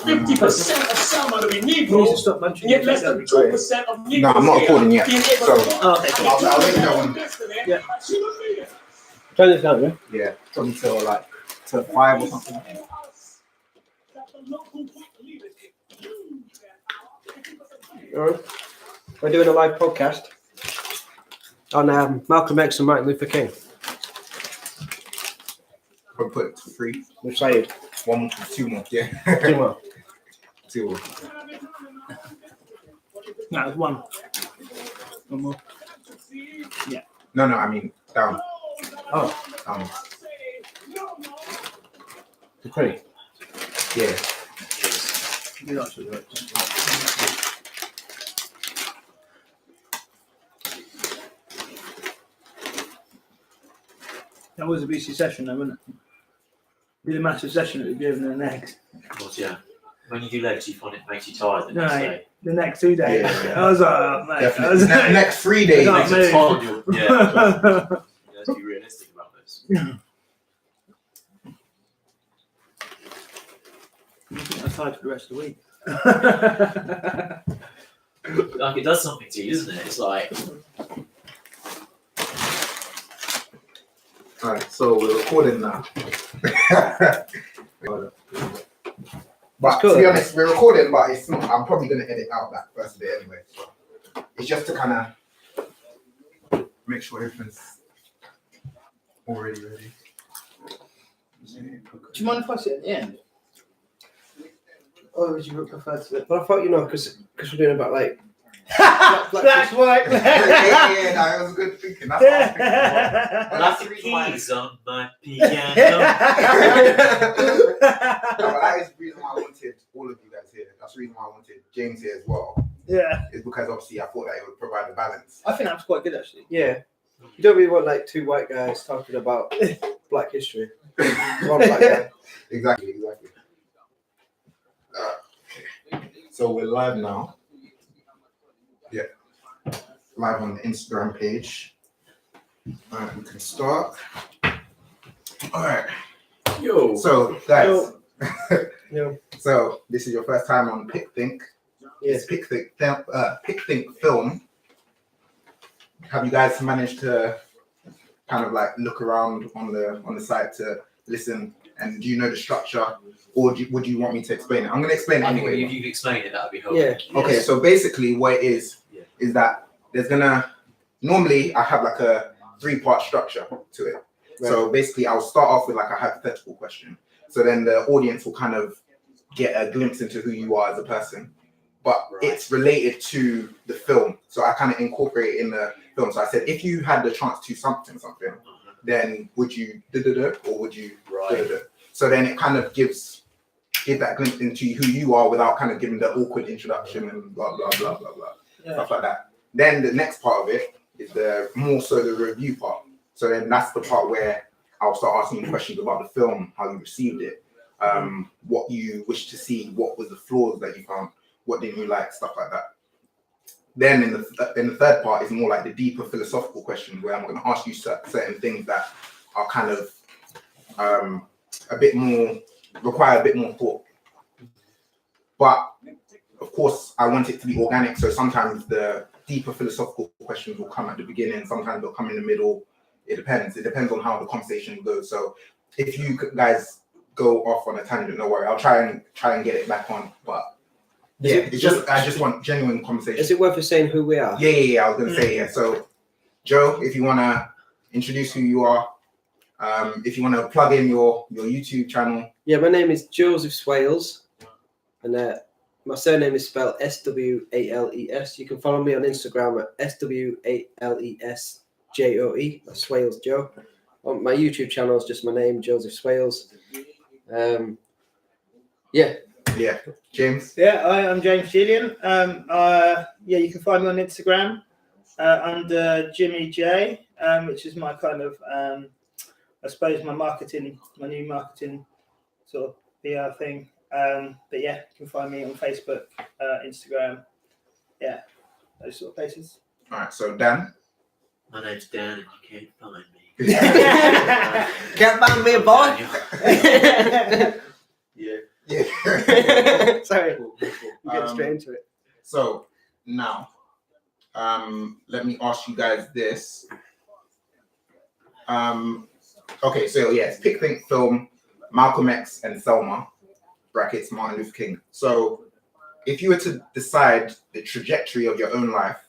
50% of Selma to be Negroes, and yet less than 2% of Negroes. No, I'm not recording yet. So, I'll let you know when. Yeah. Turn this down, yeah? Yeah, until like to 5 or something. Alright. We're doing a live podcast on Malcolm X and Martin Luther King. I'll put it to 3. We've saved 2 more. Yeah. 2 more. 2 more. No, it's 1. 1 more. Yeah. No, I mean down. Oh, Down. 3. Yeah. That was a BC session, though, wasn't it? Really massive session that we did in the next. Of course, yeah. When you do legs, you find it makes you tired the No, next day. the next 2 days. Yeah. I was like, oh, mate. Definitely. I was like, Next 3 days. Not Makes you me. tired. Yeah. Let's be realistic about this. I'm tired for the rest of the week. Like it does something to you, doesn't it? It's like Alright, so we're recording now. But to be honest, we're recording, but it's not. I'm probably gonna edit out that first bit anyway. So it's just to kind of make sure everything's already ready. Do you mind if I sit at the end? Or would you prefer to sit? But I thought, because we're doing about like. Black, white. yeah, no, it was a good thinking. That's what I was thinking. that's the keys on my piano. No, but that is the reason why I wanted all of you guys here. That's the reason why I wanted James here as well. Yeah. Is because obviously I thought that it would provide a balance. I think that was quite good, actually. Yeah. You don't really want like 2 white guys talking about black history. One black guy. Exactly. Okay. So we're live now. Yeah. Live on the Instagram page. Alright, we can start. Alright. Yo. So guys. Yo. So this is your first time on PicThink. Yes. It's PicThink film. Have you guys managed to kind of like look around on the site to listen? And do you know the structure, or would you want me to explain it? I'm going to explain it I think anyway. if you explain it, that would be helpful. Yeah. Okay, so basically what it is that there's normally I have like a 3-part structure to it. Right. So basically I'll start off with like a hypothetical question. So then the audience will kind of get a glimpse into who you are as a person. But it's related to the film. So I kind of incorporate it in the film. So I said, if you had the chance to something, then would you or would you So then it kind of give that glimpse into who you are without kind of giving the awkward introduction and blah blah blah blah blah stuff like that. Then the next part of it is the review part. So then that's the part where I'll start asking you questions about the film, how you received it, what you wish to see, what was the flaws that you found, what didn't you like, stuff like that. Then in the third part is more like the deeper philosophical questions where I'm going to ask you certain things that are kind of require a bit more thought. But of course, I want it to be organic. So sometimes the deeper philosophical questions will come at the beginning. Sometimes they'll come in the middle. It depends. It depends on how the conversation goes. So if you guys go off on a tangent, no worry. I'll try and get it back on. But yeah, I just want genuine conversation. Is it worth us saying who we are? Yeah. I was gonna say So, Joe, if you wanna introduce who you are, if you wanna plug in your YouTube channel. Yeah, my name is Joseph Swales, and my surname is spelled Swales. You can follow me on Instagram at SWALESJOE. That's Swales Joe. My YouTube channel is just my name, Joseph Swales. Yeah, James. Yeah, I'm James Gillian. You can find me on Instagram under Jimmy J, which is my kind of, I suppose, my new marketing sort of PR thing. But yeah, you can find me on Facebook, Instagram, those sort of places. All right, so Dan. My name's Dan, and you can't find me. Can't find me, boy. Yeah. Yeah. Sorry, get straight into it. So now, let me ask you guys this. Okay, so yes, PicThink film, Malcolm X and Selma, brackets Martin Luther King. So if you were to decide the trajectory of your own life,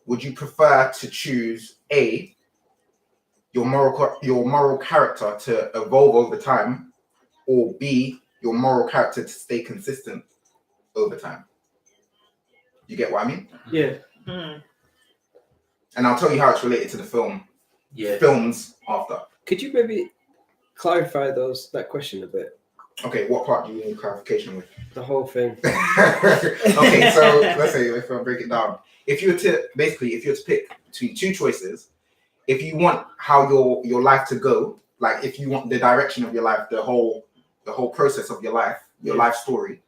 would you prefer to choose A, your moral character to evolve over time, or B, your moral character to stay consistent over time? You get what I mean? Yeah. And I'll tell you how it's related to the films after. Could you maybe clarify that question a bit? Okay, what part do you need clarification with? The whole thing. Okay, so let's say if I break it down. If you were to pick between two choices, if you want how your life to go, like if you want the direction of your life, the whole process of your life, your life story,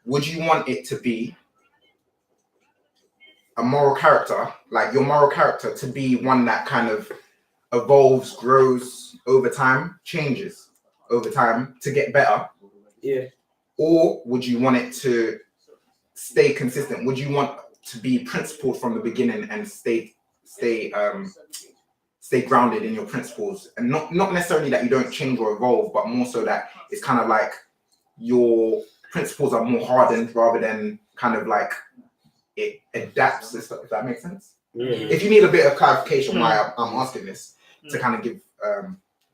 would you want it to be a moral character, like your moral character to be one that kind of evolves, grows over time, changes over time to get better? Yeah. Or would you want it to stay consistent? Would you want to be principled from the beginning and stay grounded in your principles, and not necessarily that you don't change or evolve, but more so that it's kind of like your principles are more hardened rather than kind of like it adapts, if that makes sense? Yeah. If you need a bit of clarification why I'm asking this, to kind of give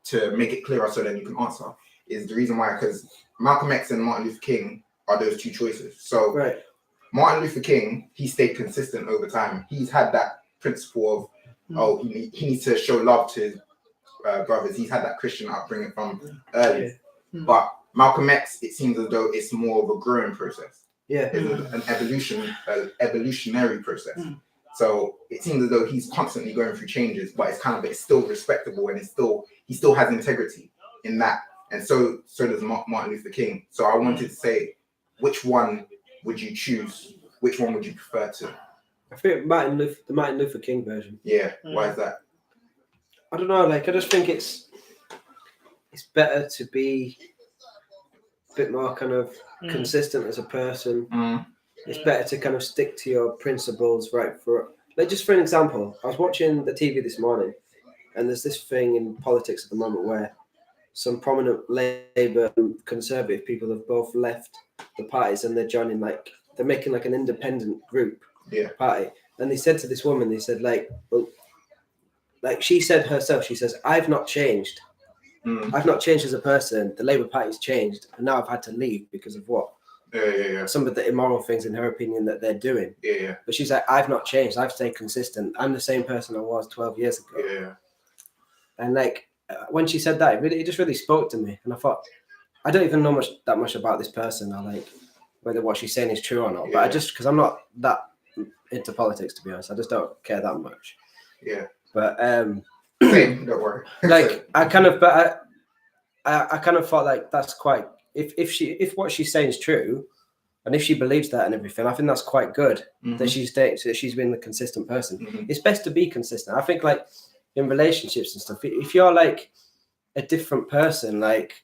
to make it clearer so then you can answer, is the reason why, because Malcolm X and Martin Luther King are those two choices. So Right. Martin Luther King, he stayed consistent over time. He's had that principle of he needs to show love to his brothers. He's had that Christian upbringing from early. But Malcolm X, it seems as though it's more of a growing process. Yeah. It's an evolutionary process. So it seems as though he's constantly going through changes, but it's still respectable, and he still has integrity in that. And so does Martin Luther King. So I wanted to say, which one would you choose? Which one would you prefer to? I think the Martin Luther King version. Yeah. Why is that? I don't know. Like, I just think it's better to be a bit more kind of consistent as a person. It's better to kind of stick to your principles, right? Just for an example, I was watching the TV this morning, and there's this thing in politics at the moment where some prominent Labour and Conservative people have both left the parties, and they're joining, like, they're making like an independent group party. And they said to this woman, they said, like, well, like she said herself, she says, I've not changed. I've not changed as a person. The Labour Party's changed, and now I've had to leave because of what? Some of the immoral things, in her opinion, that they're doing. But she's like, I've not changed. I've stayed consistent. I'm the same person I was 12 years ago. And like, when she said that, it just really spoke to me. And I thought, I don't even know that much about this person, or like whether what she's saying is true or not. But I just, because I'm not that into politics, to be honest, I just don't care that much. But Same, don't worry. Like, I kind of thought, like, that's quite, if what she's saying is true, and if she believes that and everything, I think that's quite good that she's been the consistent person. It's best to be consistent. I think, like, in relationships and stuff, if you're like a different person, like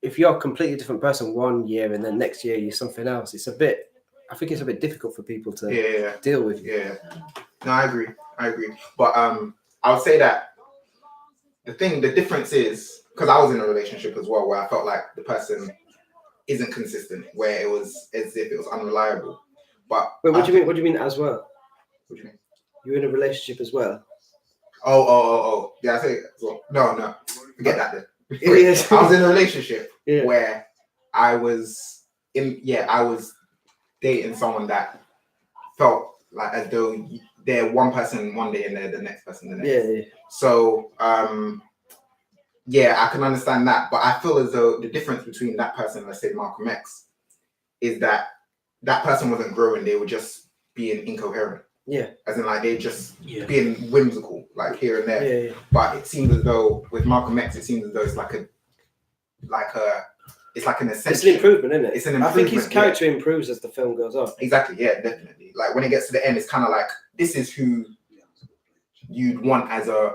if you're a completely different person one year and then next year you're something else, I think it's a bit difficult for people to deal with. No, I agree. But I would say that the difference is, because I was in a relationship as well where I felt like the person isn't consistent, where it was as if it was unreliable. But wait, what do you mean? What do you mean as well? What do you mean? You're in a relationship as well? Oh. Yeah, I say well, no. Forget that then. I was in a relationship where I was dating someone that felt like as though they're one person one day and they're the next person the next. So I can understand that, but I feel as though the difference between that person, let's say Malcolm X, is that person wasn't growing; they were just being incoherent. As in, like, they just being whimsical, like here and there. But it seems as though with Malcolm X, it seems as though it's like an essential. It's an improvement, isn't it? It's an improvement. I think his character improves as the film goes on. Exactly. Yeah, definitely. Like when it gets to the end, it's kind of like this is who you'd want as a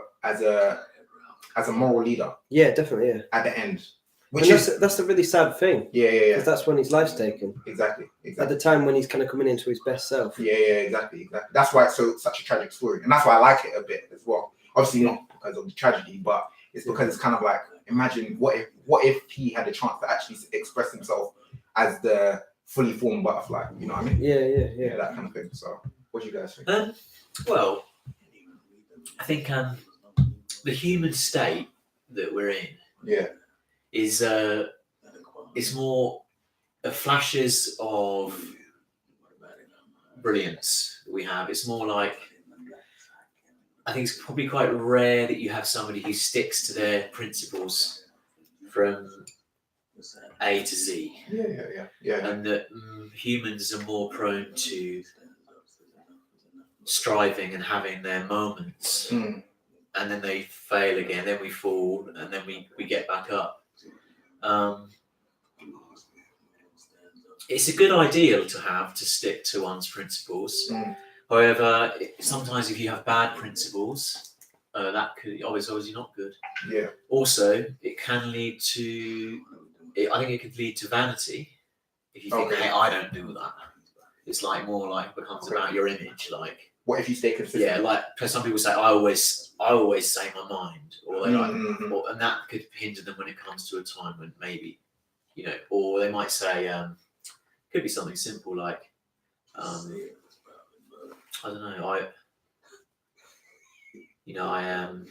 moral leader. Yeah, definitely. Yeah. At the end, Which is that's the really sad thing. yeah. Because that's when his life's taken. Exactly. At the time when he's kind of coming into his best self. Yeah, exactly. That's why it's such a tragic story, and that's why I like it a bit as well. Obviously, not because of the tragedy, but it's because it's kind of like, imagine what if he had a chance to actually express himself as the fully formed butterfly. You know what I mean? Yeah. That kind of thing. So, what do you guys think? Well, I think the human state that we're in is more flashes of brilliance that we have. It's more like, I think it's probably quite rare that you have somebody who sticks to their principles from A to Z. Yeah. And that humans are more prone to striving and having their moments, and then they fail again, then we fall, and then we get back up. It's a good ideal to stick to one's principles. However, sometimes if you have bad principles, that could obviously not good. Yeah. Also, it can lead to, I think it could lead to vanity. If you think, hey, I don't do that. It's like more like becomes about your image. Like, what if you stay consistent? Yeah, like some people say, I always say my mind, or they and that could hinder them when it comes to a time when maybe, or they might say, could be something simple like, I don't know, I am.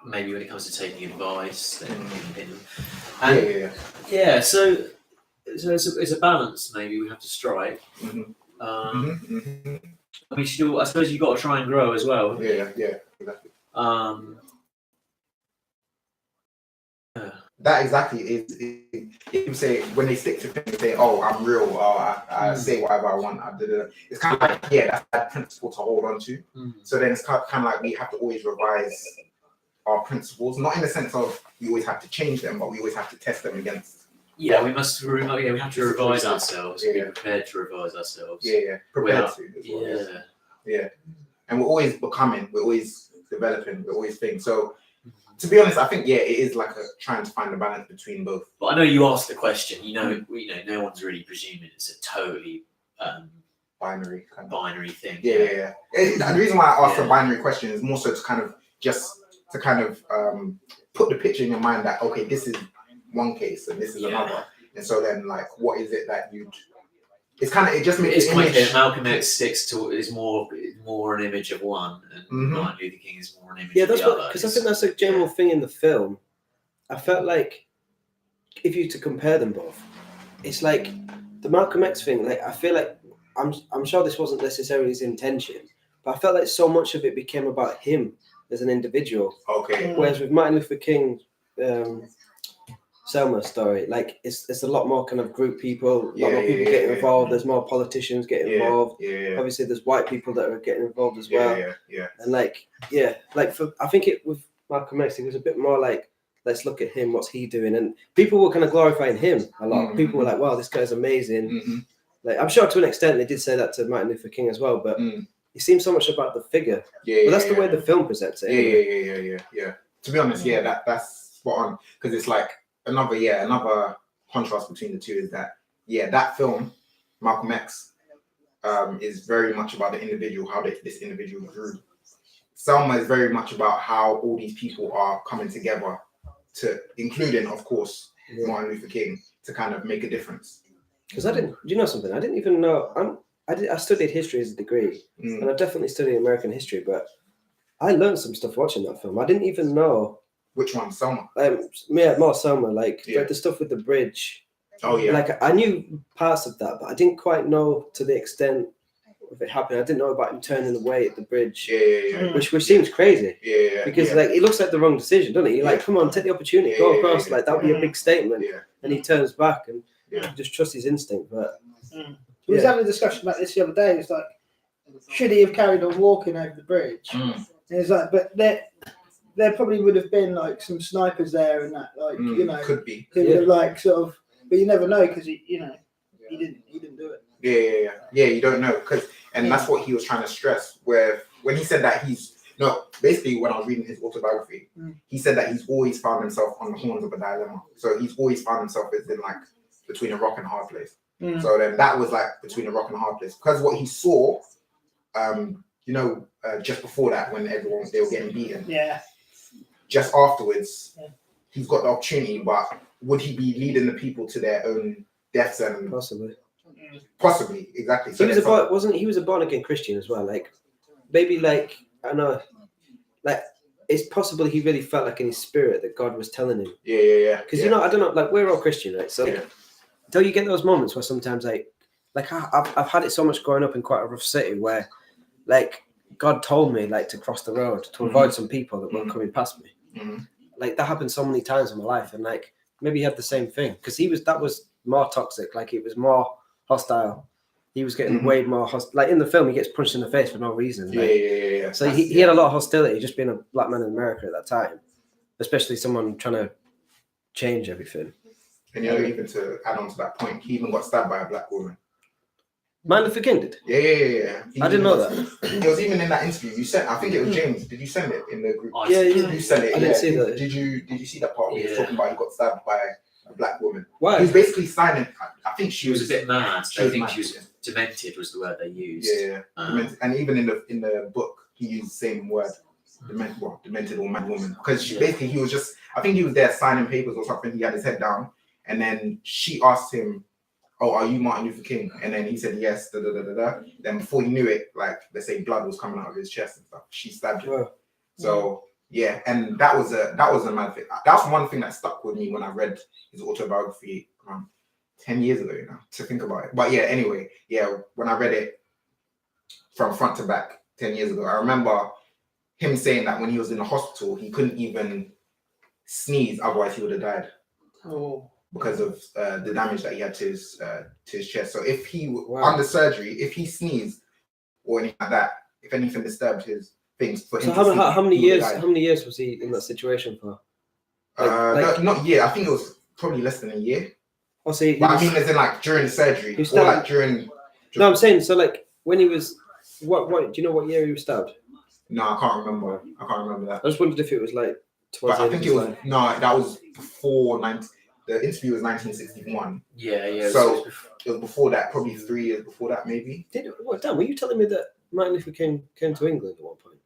Maybe when it comes to taking advice, so it's a balance. Maybe we have to strike. We still, I suppose, you've got to try and grow as well. Yeah, exactly. That exactly is. You say when they stick to things, they say, "Oh, I'm real. I say whatever I want." It's kind of like, that's that principle to hold on to. So then it's kind of like we have to always revise our principles, not in the sense of we always have to change them, but we always have to test them against. Yeah, we must. We have to revise ourselves. Be prepared to revise ourselves. Prepared to. And we're always becoming. We're always developing. We're always things. So. To be honest, I think it is like trying to find a balance between both. But I know you asked the question. No one's really presuming it's a totally binary thing. Yeah. The reason why I asked a binary question is more so to kind of put the picture in your mind that okay, this is one case and this is another, and so then like, what is it that you'd? It's kind of it just makes. It's quite Malcolm X sticks to is more an image of one, and Martin Luther King is more an image of the other. Because I think that's a general thing in the film. I felt like if you to compare them both, it's like the Malcolm X thing. Like I feel like I'm sure this wasn't necessarily his intention, but I felt like so much of it became about him as an individual. Okay. Whereas with Martin Luther King. Selma story, like it's a lot more kind of group people, a lot more people getting involved. There's more politicians getting involved. Obviously, there's white people that are getting involved as well. And I think it with Malcolm X, it was a bit more like, let's look at him, what's he doing, and people were kind of glorifying him a lot. People were like, wow, this guy's amazing. Like I'm sure to an extent they did say that to Martin Luther King as well, but it seems so much about the figure. But that's the way the film presents it. Yeah. To be honest, that's spot on, because it's like. Another contrast between the two is that that film, Malcolm X, is very much about the individual, how this individual grew. Selma is very much about how all these people are coming together including, of course, Martin Luther King, to kind of make a difference. Because do you know something? I didn't even know. I studied history as a degree, and I definitely studied American history, but I learned some stuff watching that film. I didn't even know. Which one, Selma? More Selma, like the stuff with the bridge. Oh yeah. Like I knew parts of that, but I didn't quite know to the extent of it happening. I didn't know about him turning away at the bridge. Which seems crazy. Because like it looks like the wrong decision, doesn't it? You're like, come on, take the opportunity, go across. Like that would be a big statement. And he turns back and just trusts his instinct. But we was having a discussion about this the other day. It's like, should he have carried on walking over the bridge? And it's like, but there probably would have been like some snipers there and that, like could be. Who would have like sort of, but you never know because he didn't do it. Yeah. You don't know, and that's what he was trying to stress. Where when he said that No, basically, when I was reading his autobiography, he said that he's always found himself on the horns of a dilemma. So he's always found himself as in like between a rock and a hard place. So then that was like between a rock and a hard place because what he saw, just before that when they were getting beaten. Yeah. Just afterwards, he's got the opportunity, but would he be leading the people to their own deaths and possibly exactly? So he was a born again Christian as well. Like maybe like I know, like it's possible he really felt like in his spirit that God was telling him. Yeah. Because I don't know, like we're all Christian, right? So until you get those moments where sometimes like I've had it so much growing up in quite a rough city where like God told me like to cross the road to avoid some people that were coming past me. Like that happened so many times in my life, and like maybe he had the same thing because that was more toxic. Like it was more hostile. He was getting way more hostile. Like in the film, he gets punched in the face for no reason. Yeah. So he had a lot of hostility just being a black man in America at that time, especially someone trying to change everything. And even to add on to that point, he even got stabbed by a black woman. Martin Luther King did? Yeah. I didn't know that. It was even in that interview you sent. I think it was James. Did you send it in the group? You sent it. I didn't see that. Did you see that part where he was talking about he got stabbed by a black woman? Why? He was basically signing. I think She was a bit mad. I think she was demented was the word they used. Yeah. And even in the book, he used the same word, demented or mad woman, because basically he was just. I think he was there signing papers or something. He had his head down, and then she asked him, "Oh, are you Martin Luther King?" And then he said yes. Then before he knew it, like let's say blood was coming out of his chest and stuff. She stabbed him. Wow. So yeah, and that was a mad thing. That's one thing that stuck with me when I read his autobiography 10 years ago now, to think about it. But yeah, anyway, when I read it from front to back 10 years ago, I remember him saying that when he was in the hospital, he couldn't even sneeze, otherwise he would have died. Oh. Because of the damage that he had to his chest. So if he under surgery, if he sneezed or anything like that, if anything disturbed his things for him. So how many years was he in that situation for? Not year. I think it was probably less than a year. Oh, so but I mean, as in like during the surgery, or like during. No, I'm saying so. Like when he was, what? Do you know what year he was stabbed? No, I can't remember. that. I just wondered if it was like. But I think it was that was before 19. The interview was 1961. Yeah. So it was before that, probably 3 years before that, maybe. Dan, were you telling me that Martin Luther King came to England at one point?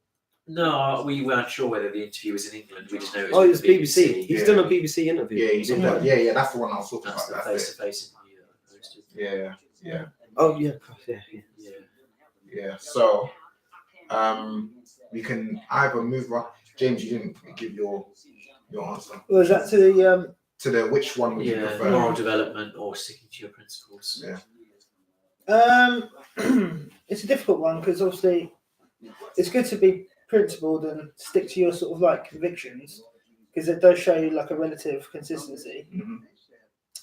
No, we weren't sure whether the interview was in England. We just know it was. Oh, it was BBC. He's done a BBC interview. Yeah, he's done that. Yeah, that's the one I was talking about. That's the face-to-face interview that I posted. Yeah. Oh yeah, yeah. So, we can either move on. James, you didn't give your answer. Was that to the which one would you prefer? Moral development or sticking to your principles? Yeah. It's a difficult one because obviously it's good to be principled and stick to your sort of like convictions because it does show you like a relative consistency.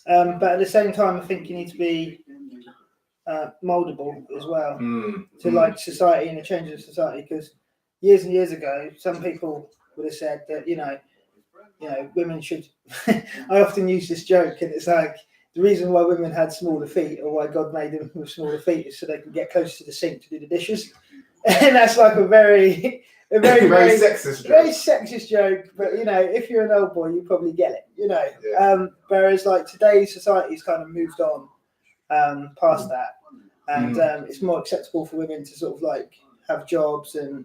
But at the same time, I think you need to be moldable as well to like society and the change of society. Because years and years ago, some people would have said that women should. I often use this joke, and it's like the reason why women had smaller feet, or why God made them with smaller feet, is so they can get closer to the sink to do the dishes. And that's like a very sexist joke. But if you're an old boy, you probably get it. Whereas like today's society's kind of moved on past that, and it's more acceptable for women to sort of like have jobs and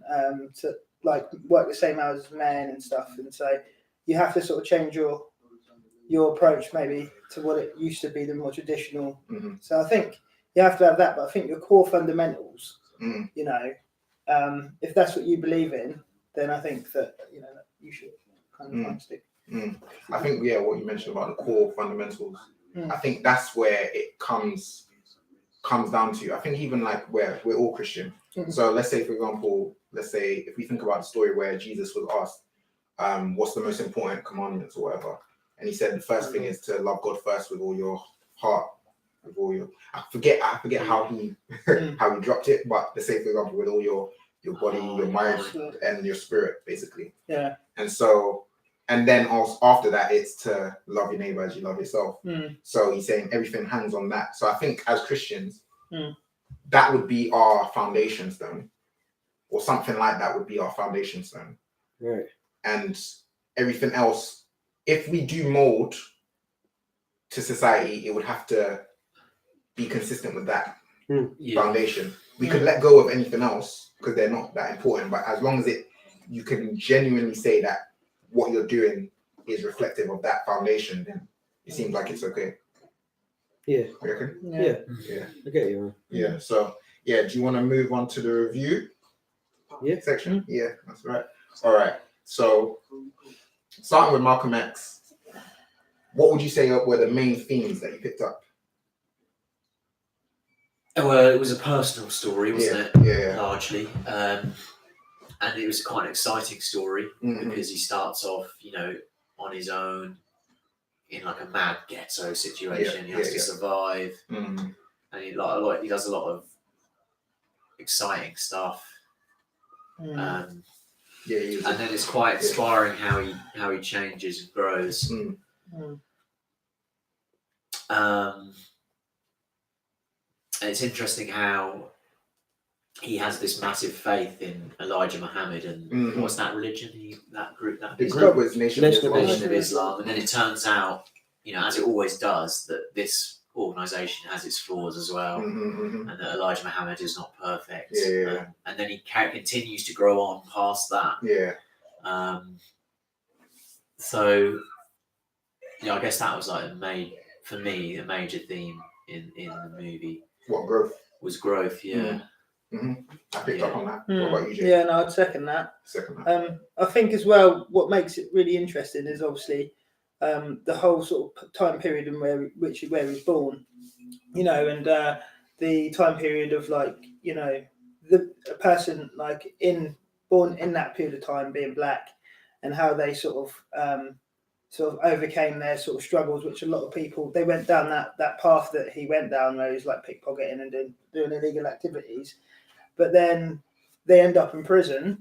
to like work the same hours as men and stuff. And so you have to sort of change your approach maybe to what it used to be, the more traditional. So I think you have to have that, but I think your core fundamentals, if that's what you believe in, then I think that you should kind of try and stick. I think what you mentioned about the core fundamentals, I think that's where it comes down to. I think even like where we're all Christian. So let's say, for example, if we think about the story where Jesus was asked, what's the most important commandments or whatever, and he said the first thing is to love God first with all your heart, with all your. I forget how he how he dropped it, but let's say, for example, with all your body, your mind, and your spirit, basically. Yeah. And then also after that, it's to love your neighbor as you love yourself. So he's saying everything hangs on that. So I think as Christians, that would be our foundation stone. or something like that would be our foundation stone. Right. And everything else, if we do mold to society, it would have to be consistent with that foundation. We could let go of anything else because they're not that important, but as long as you can genuinely say that what you're doing is reflective of that foundation, then it seems like it's okay. Yeah. You reckon? Yeah. I get you, man. Yeah. So do you want to move on to the review section? Yeah, that's right. All right. So starting with Malcolm X, what would you say were the main themes that you picked up? Well, it was a personal story, wasn't it? Yeah. Largely. And it was quite an exciting story because he starts off, on his own in like a mad ghetto situation. He has to survive. And he does a lot of exciting stuff. And then it's quite inspiring how he changes and grows. And it's interesting how he has this massive faith in Elijah Muhammad and what's that religion? The group was Nation of Islam. And then it turns out, as it always does, that this organisation has its flaws as well, and that Elijah Muhammad is not perfect. And then he continues to grow on past that. So, I guess that was like for me a major theme in the movie. What growth? Was growth, I picked up on that. What about you, Jay? Yeah, no, I'd second that. I think as well, what makes it really interesting is obviously the whole sort of time period and where he's born, and the time period of a person born in that period of time being black, and how they sort of overcame their sort of struggles, which a lot of people, they went down that path that he went down, where he's like pickpocketing and doing illegal activities, but then they end up in prison,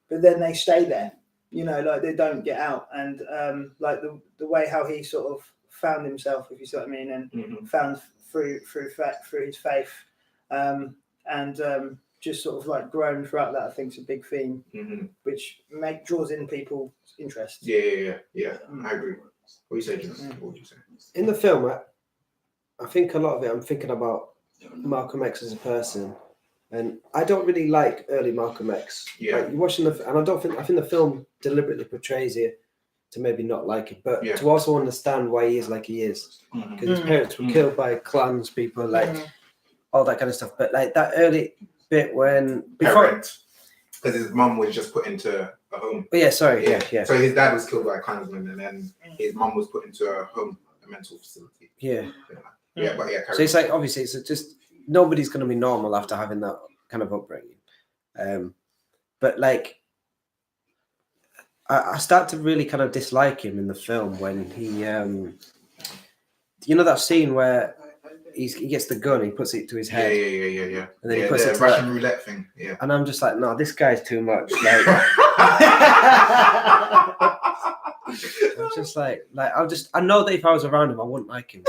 but then they stay there, they don't get out, and the way how he sort of found himself, if you see what I mean, and found through his faith, and just sort of grown throughout that, I think is a big theme, which draws in people's interest. Yeah. I agree. What do you say, James? What would you say? In the film, I think a lot of it, I'm thinking about Malcolm X as a person, and I don't really like early Malcolm X. You're watching and I think the film deliberately portrays it to maybe not like it, but to also understand why he is like he is, because his parents were killed by clans, people, all that kind of stuff. But that early bit when because his mum was just put into a home. Oh yeah. So his dad was killed by a clansman, and then his mum was put into a mental facility. So it's obviously it's just nobody's going to be normal after having that kind of upbringing. But I start to really kind of dislike him in the film when he, that scene where he gets the gun, he puts it to his head. Yeah. And then he puts it to Russian roulette thing. Yeah. And I'm just like, no, this guy's too much. I'm just I know that if I was around him, I wouldn't like him.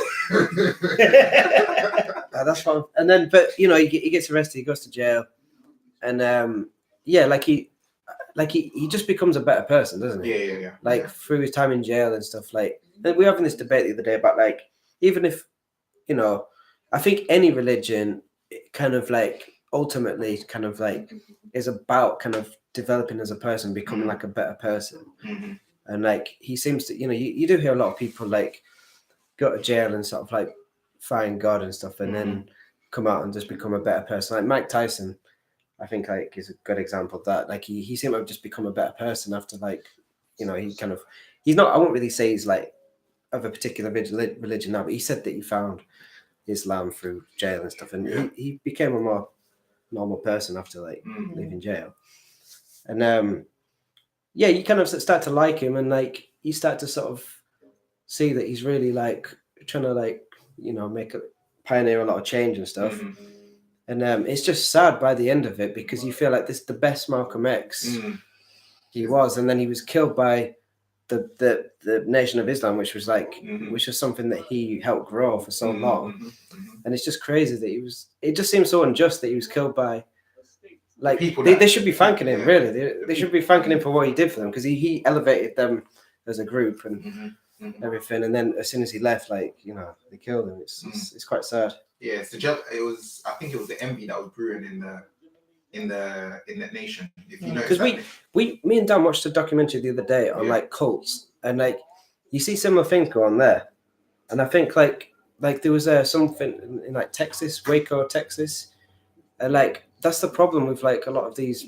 That's fine. And then, but he gets arrested, he goes to jail, and he just becomes a better person, doesn't he? Yeah. Through his time in jail and stuff. And we were having this debate the other day about even if I think any religion kind of ultimately kind of is about kind of developing as a person, becoming a better person. And he seems to, you do hear a lot of people go to jail and sort of find God and stuff, and then come out and just become a better person. Mike Tyson, I think is a good example of that. He seemed to have just become a better person after he kind of, he's not, I won't really say he's of a particular religion now, but he said that he found Islam through jail and stuff, and he became a more normal person after leaving jail. And you kind of start to like him, and you start to sort of see that he's really trying to make a pioneer a lot of change and stuff. And it's just sad by the end of it, because you feel this the best Malcolm X he was, and then he was killed by the Nation of Islam, which was which was something that he helped grow for so long. And it's just crazy that it just seems so unjust that he was killed by like People they that- should be thanking him. yeah. Really, they should be thanking him for what he did for them because he elevated them as a group and everything. And then as soon as he left, like they killed him. It's quite sad. Yeah, it's I think it was the envy that was brewing in the nation. If you know, Because me and Dan watched a documentary the other day on like cults, and like you see similar things go on there, and I think like there was something in like Texas, Waco, Texas, and like that's the problem with like a lot of these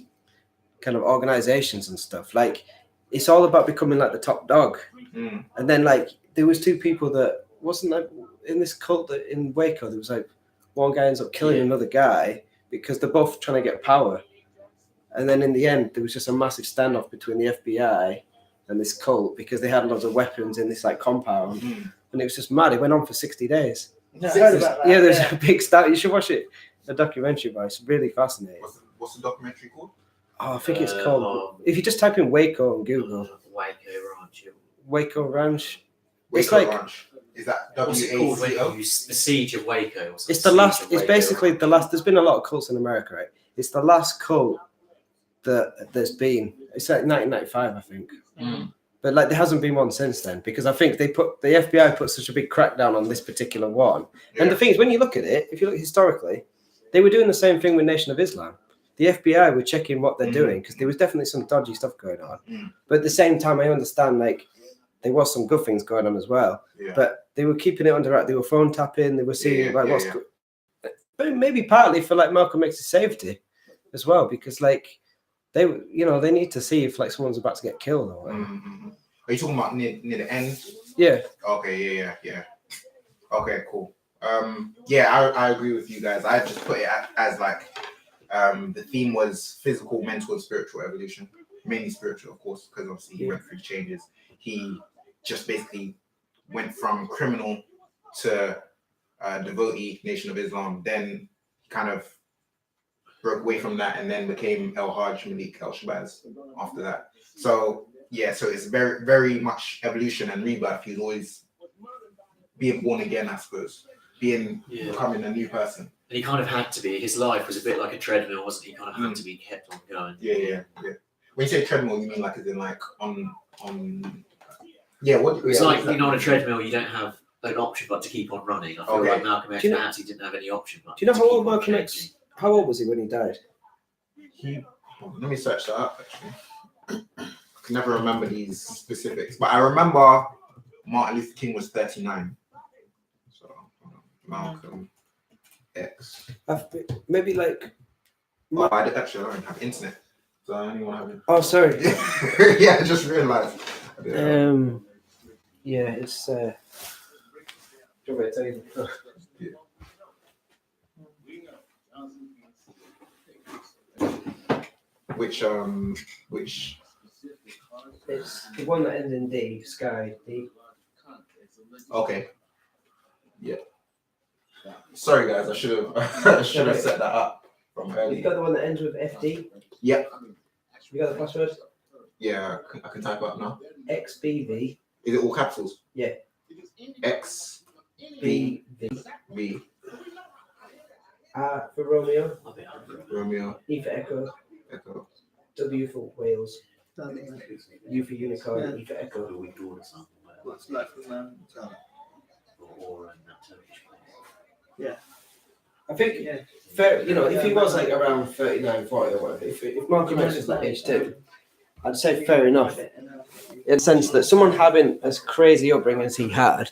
kind of organizations and stuff. Like it's all about becoming like the top dog, and then like there was two people that wasn't like in this cult that in Waco. There was like one guy ends up killing another guy because they're both trying to get power. And then in the end, there was just a massive standoff between the FBI and this cult because they had loads of weapons in this like compound. And it was just mad. It went on for 60 days. I heard about that. Yeah, there's a big start. You should watch it. A documentary, but it's really fascinating. What's the documentary called? Oh, I think it's called. If you just type in Waco on Google. Waco Ranch. It's Waco like Ranch. Is that What's it called? WACO? The Siege of Waco. Or it's the Siege last. of It's Waco. basically the last. There's been a lot of cults in America, right? It's the last cult that there's been. It's like 1995, I think. But like there hasn't been one since then because I think the FBI put such a big crackdown on this particular one. And the thing is, when you look at it, if you look historically, they were doing the same thing with Nation of Islam. The FBI were checking what they're doing because there was definitely some dodgy stuff going on. But at the same time, I understand like there was some good things going on as well. But they were keeping it under wraps. They were phone tapping. They were seeing what's good. But maybe partly for like Malcolm X's safety as well because like they need to see if like someone's about to get killed or whatever. Are you talking about near the end? Yeah. Okay. Yeah. Okay. Cool. I agree with you guys. I just put it as like the theme was physical, mental, and spiritual evolution. Mainly spiritual, of course, because obviously he went through changes. He just basically went from criminal to devotee, Nation of Islam. Then he kind of broke away from that and then became El Hajj Malik El Shabazz after that. So it's very, very much evolution and rebirth. He's always being born again, I suppose, becoming a new person. And he kind of had to be. His life was a bit like a treadmill, wasn't he? He kind of had to be kept on going. Yeah. When you say treadmill, you mean like as in like on? It's like on a treadmill, you don't have an option but to keep on running. I feel like Malcolm X actually didn't have any option. But do you know how old Malcolm X? How old was he when he died? Let me search that up. Actually, I can never remember these specifics, but I remember Martin Luther King was 39. So Malcolm X. Maybe like. I don't have internet, so I only want to have. Oh, sorry. Yeah, I just realised. Yeah, it's. Do you want me to tell you? Which It's the one that ends in D, Sky D. Okay. Yeah. Sorry guys, I should have set that up from You've earlier. got the one that ends with FD. Yep. You got the password? Yeah, I can type up now. XBV. Is it all capitals? Yeah. X BV. V R for Romeo. Romeo E for Echo. Echo. W for Wales. U for Unicorn. E for Echo. What's life with man? Yeah. I think, fair, if he was like around 39, 40 or whatever, if Malcolm X was that age too, I'd say fair enough. In the sense that someone having as crazy upbringing as he had,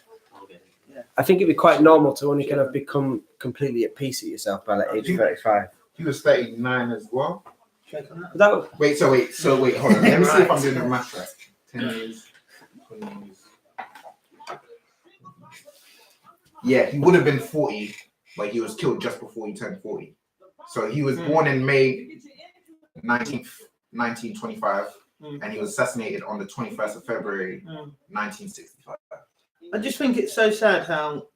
I think it'd be quite normal to only kind of become completely at peace with yourself by like age 35. He was 39 as well. Wait, So wait, hold on. Let me see if I'm doing the math right. 10 years, 20 years. Yeah, he would have been 40, but he was killed just before he turned 40. So he was born in May 19th, 1925, and he was assassinated on the 21st of February, 1965. I just think it's so sad how,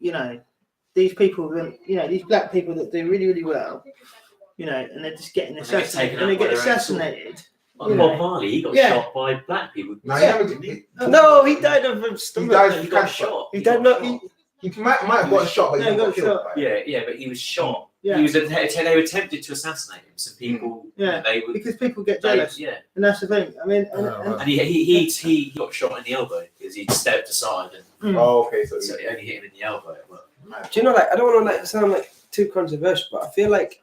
these people, these black people that do really, really well, and they're just getting assassinated. And they get assassinated. Bob Marley, he got shot by black people. No, he died of stomach. He got shot. He died not. He might have got a shot, but he got killed. Yeah, but he was shot Yeah. They were tempted to assassinate him. Some people, Yeah. they would. Because people get jealous, Yeah. and that's the thing. I mean, And he got shot in the elbow because he stepped aside and Oh, okay. So, so it only hit him in the elbow. But Do you know, like, I don't want to like sound like too controversial, but I feel like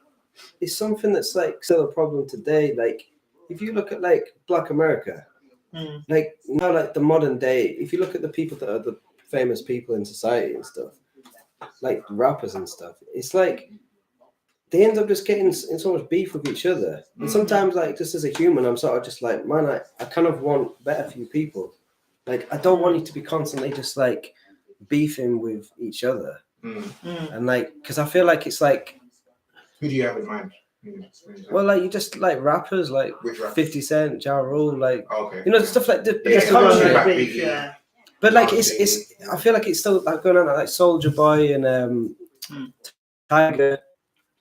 it's something that's like still a problem today. Like, if you look at like Black America, like now, like the modern day, if you look at the people that are the famous people in society and stuff, like rappers and stuff, it's like they end up just getting in so much beef with each other. And sometimes, like, just as a human, I'm sort of just like, man, I kind of want better for you people. Like, I don't want you to be constantly just like beefing with each other. And like, because I feel like it's like, who do you have in mind? well, like, you just like rappers like Which rappers? 50 Cent, Ja Rule, like, Okay. you know, stuff like this. Yeah, That's the Country one, rap. like, Biggie. yeah. but like, it's I feel like it's still like going on like Soulja Boy and Tiger.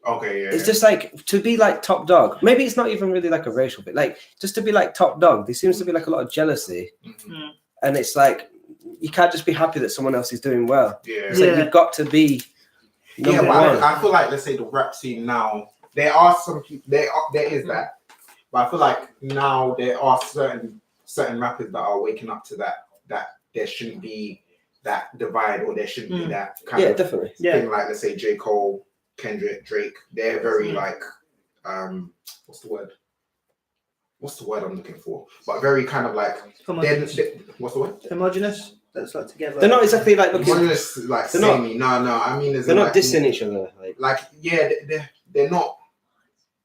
Okay, yeah. It's just like to be like top dog. Maybe it's not even really like a racial bit. Like just to be like top dog, there seems to be like a lot of jealousy, and it's like you can't just be happy that someone else is doing well. Yeah. It's like you've got to be number but one. I feel like, let's say the rap scene now, there are some people, there is that, but I feel like now there are certain rappers that are waking up to that there shouldn't be that divide, or there shouldn't be that kind of definitely. thing. Like, let's say J. Cole, Kendrick, Drake, they're very like what's the word I'm looking for? But very kind of like what's the word? Homogenous. That's like together. They're not exactly like looking. Homogenous, like They're not- samey. No. I mean, They're not like, dissing each other. like yeah, they're not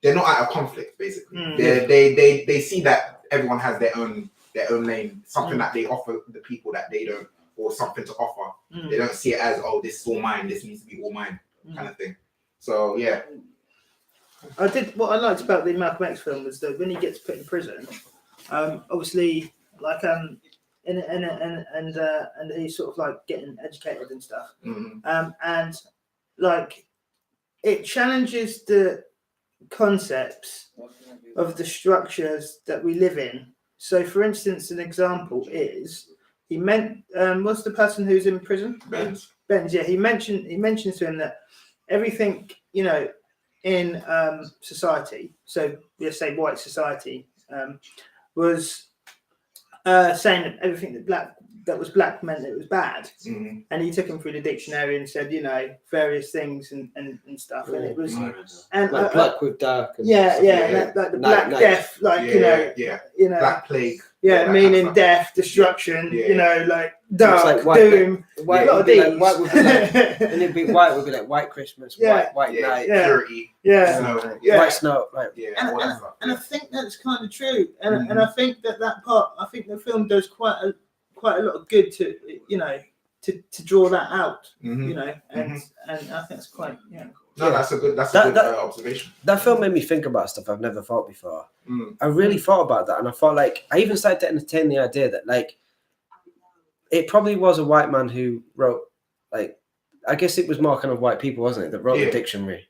at a conflict basically. Yeah. They see that everyone has their own lane, something that they offer the people that they don't, or something to offer. They don't see it as, oh, this is all mine, this needs to be all mine, kind of thing. So yeah. What I liked about the Malcolm X film was that when he gets put in prison, obviously, like and he's sort of like getting educated and stuff, and like it challenges the concepts of the structures that we live in. So, for instance, an example is what's the person who's in prison? Benz. Yeah, he mentions to him that everything, you know, in society, so let's say white society, was saying that everything that was black meant it was bad. And he took him through the dictionary and said, you know, various things and stuff. And it was and Like black with dark. And like the black death, like you know, Black plague. meaning death, destruction. You know, like dark, like white, doom. White would be like, white would be like, and it'd be white would be like white Christmas, white night, purity, snow, white snow, like and I think that's kind of true. And I think that part, I think the film does quite a lot of good to, you know, to draw that out, you know, and I think it's quite, No, that's a good observation. That film made me think about stuff I've never thought before. I really thought about that, and I thought, like, I even started to entertain the idea that, like, it probably was a white man who wrote, like, I guess it was more kind of white people, wasn't it, that wrote the dictionary?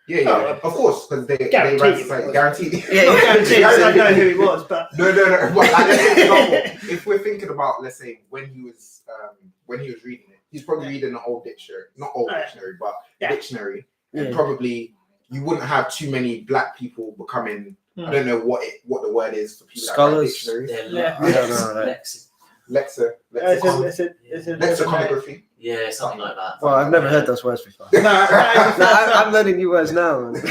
Yeah, of course, because they ran society, guaranteed. Not guaranteed. I don't know who he was, but no. Well, like, if we're thinking about, let's say, when he was reading it, he's probably reading an old dictionary, not old dictionary, but dictionary, and probably you wouldn't have too many black people becoming. I don't know what the word is for people Scholars. that write dictionaries. I don't know. Lexiconography. Yeah, something like that. Well, I've never heard those words before. I'm learning new words now. But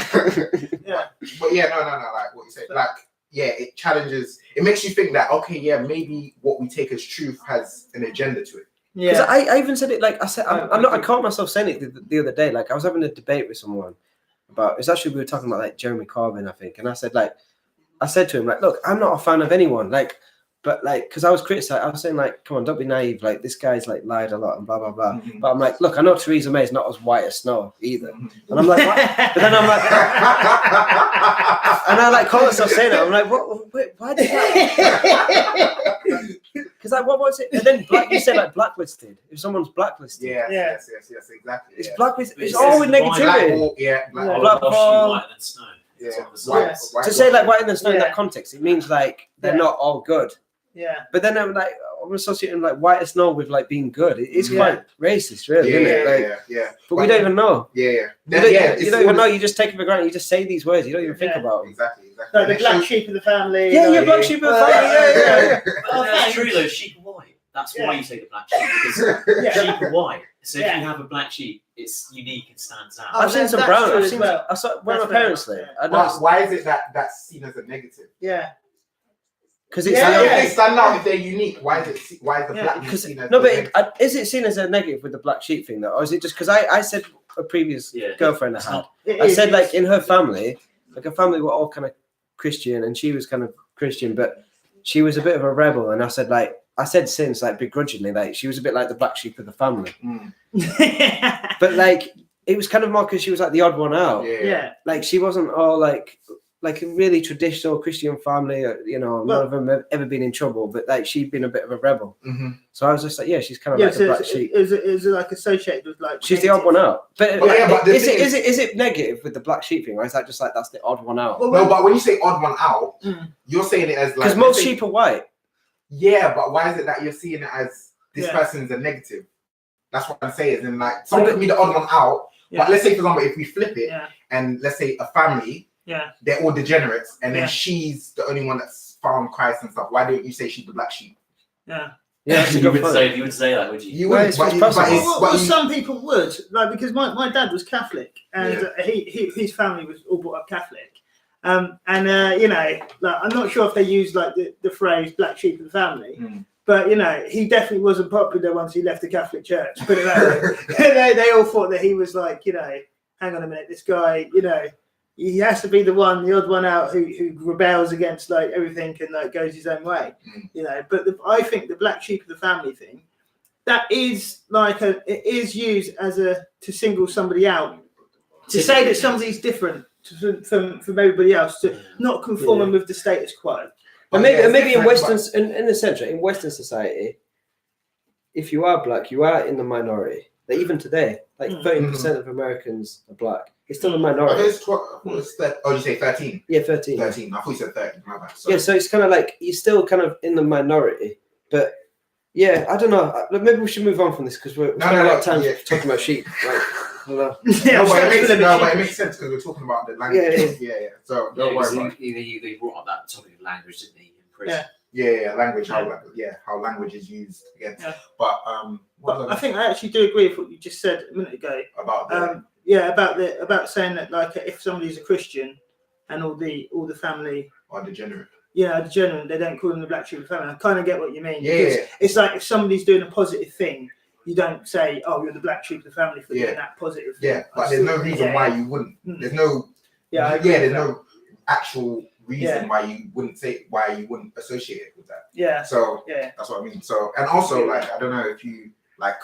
yeah, no. Like what you said, like it challenges. It makes you think that maybe what we take as truth has an agenda to it. Because I even said it, like I said, I caught myself saying it the other day. Like I was having a debate with someone about. It's actually we were talking about like Jeremy Corbyn, I think, and I said to him, like, look, I'm not a fan of anyone, like. But like, because I was criticized, I was saying like, come on, don't be naive. Like this guy's like lied a lot and blah blah blah. But I'm like, look, I know Theresa May is not as white as snow either. And I'm like, what? But then I'm like, and I like call myself saying it. I'm like, what? Wait, why did that? Because like, what was it? And then you said like blacklisted. If someone's blacklisted, yes, exactly. It's blacklisted. It's all with negativity. Blackball. Whiter than snow. Yeah. To say like white than snow in that context, it means like they're not all good. Yeah. But then I'm associating like white as snow with like being good. It's quite racist, really, isn't it? Like, But we don't even know. Yeah. You don't even know. You just take it for granted. You just say these words. You don't even think about them. Exactly. Like the black sheep of the family. Yeah, black sheep of the family. Yeah. That's true though. Sheep are white. That's why you say the black sheep, because sheep are white. So if you have a black sheep, it's unique and stands out. I've seen some brown. I saw where my parents live. Why is it that that's seen as a negative? Yeah. Because it's if they stand out, if they're unique, why is the black sheep seen as negative? Is it seen as a negative with the black sheep thing though, or is it just because I said a previous girlfriend I had? I said like in her family, like her family were all kind of Christian, and she was kind of Christian, but she was a bit of a rebel, and I said since like begrudgingly, like she was a bit like the black sheep of the family. But like it was kind of more because she was like the odd one out. Yeah. Like she wasn't all like a really traditional Christian family. None of them have ever been in trouble, but like she'd been a bit of a rebel. Mm-hmm. So I was just like, she's kind of like a black sheep. Is it like associated with like? She's negative. The odd one out. But is it negative with the black sheep thing, or is that just like that's the odd one out? Well, no, but when you say odd one out, you're saying it as like because most sheep are white. Yeah, but why is it that you're seeing it as this person's a negative? That's what I'm saying. And like someone could be the odd one out, but let's say for example, if we flip it and let's say a family. Yeah, they're all degenerates, and then she's the only one that's found Christ and stuff. Why don't you say she's the black sheep? Yeah, you would say that, would you? You would, but some people would, like because my dad was Catholic, and his family was all brought up Catholic, like I'm not sure if they use like the phrase "black sheep of the family." But he definitely wasn't popular once he left the Catholic Church. Put it that way. They all thought that he was like, hang on a minute, this guy, he has to be the odd one out who rebels against like everything and like goes his own way, But I think the black sheep of the family thing, that is like it is used as to single somebody out, to say that somebody's different from everybody else, to not conforming with the status quo. And maybe in Western, in the centre, in Western society, if you are black, you are in the minority. Like even today, like 13% of Americans are black. It's still a minority. You say 13? Yeah, 13. 13. I thought you said 30. My bad. Yeah, so it's kind of like you're still kind of in the minority. But yeah, I don't know. Maybe we should move on from this because we're spending a lot of time talking about sheep. Like, I don't know. But it makes sense because we're talking about the language. Yeah. So don't worry about it. They brought up that topic of language, didn't they? In prison. Yeah, language. How language is used again. Yeah. But I think I actually do agree with what you just said a minute ago about about saying that like if somebody's a Christian and all the family are degenerate. Yeah, degenerate. They don't call them the black sheep of the family. I kind of get what you mean. Yeah. It's like if somebody's doing a positive thing, you don't say, "Oh, you're the black sheep of the family for doing that positive thing." Yeah, but there's no reason why you wouldn't. There's no. There's no actual reason why you wouldn't associate it with that. Yeah. So that's what I mean. So and also like I don't know if you like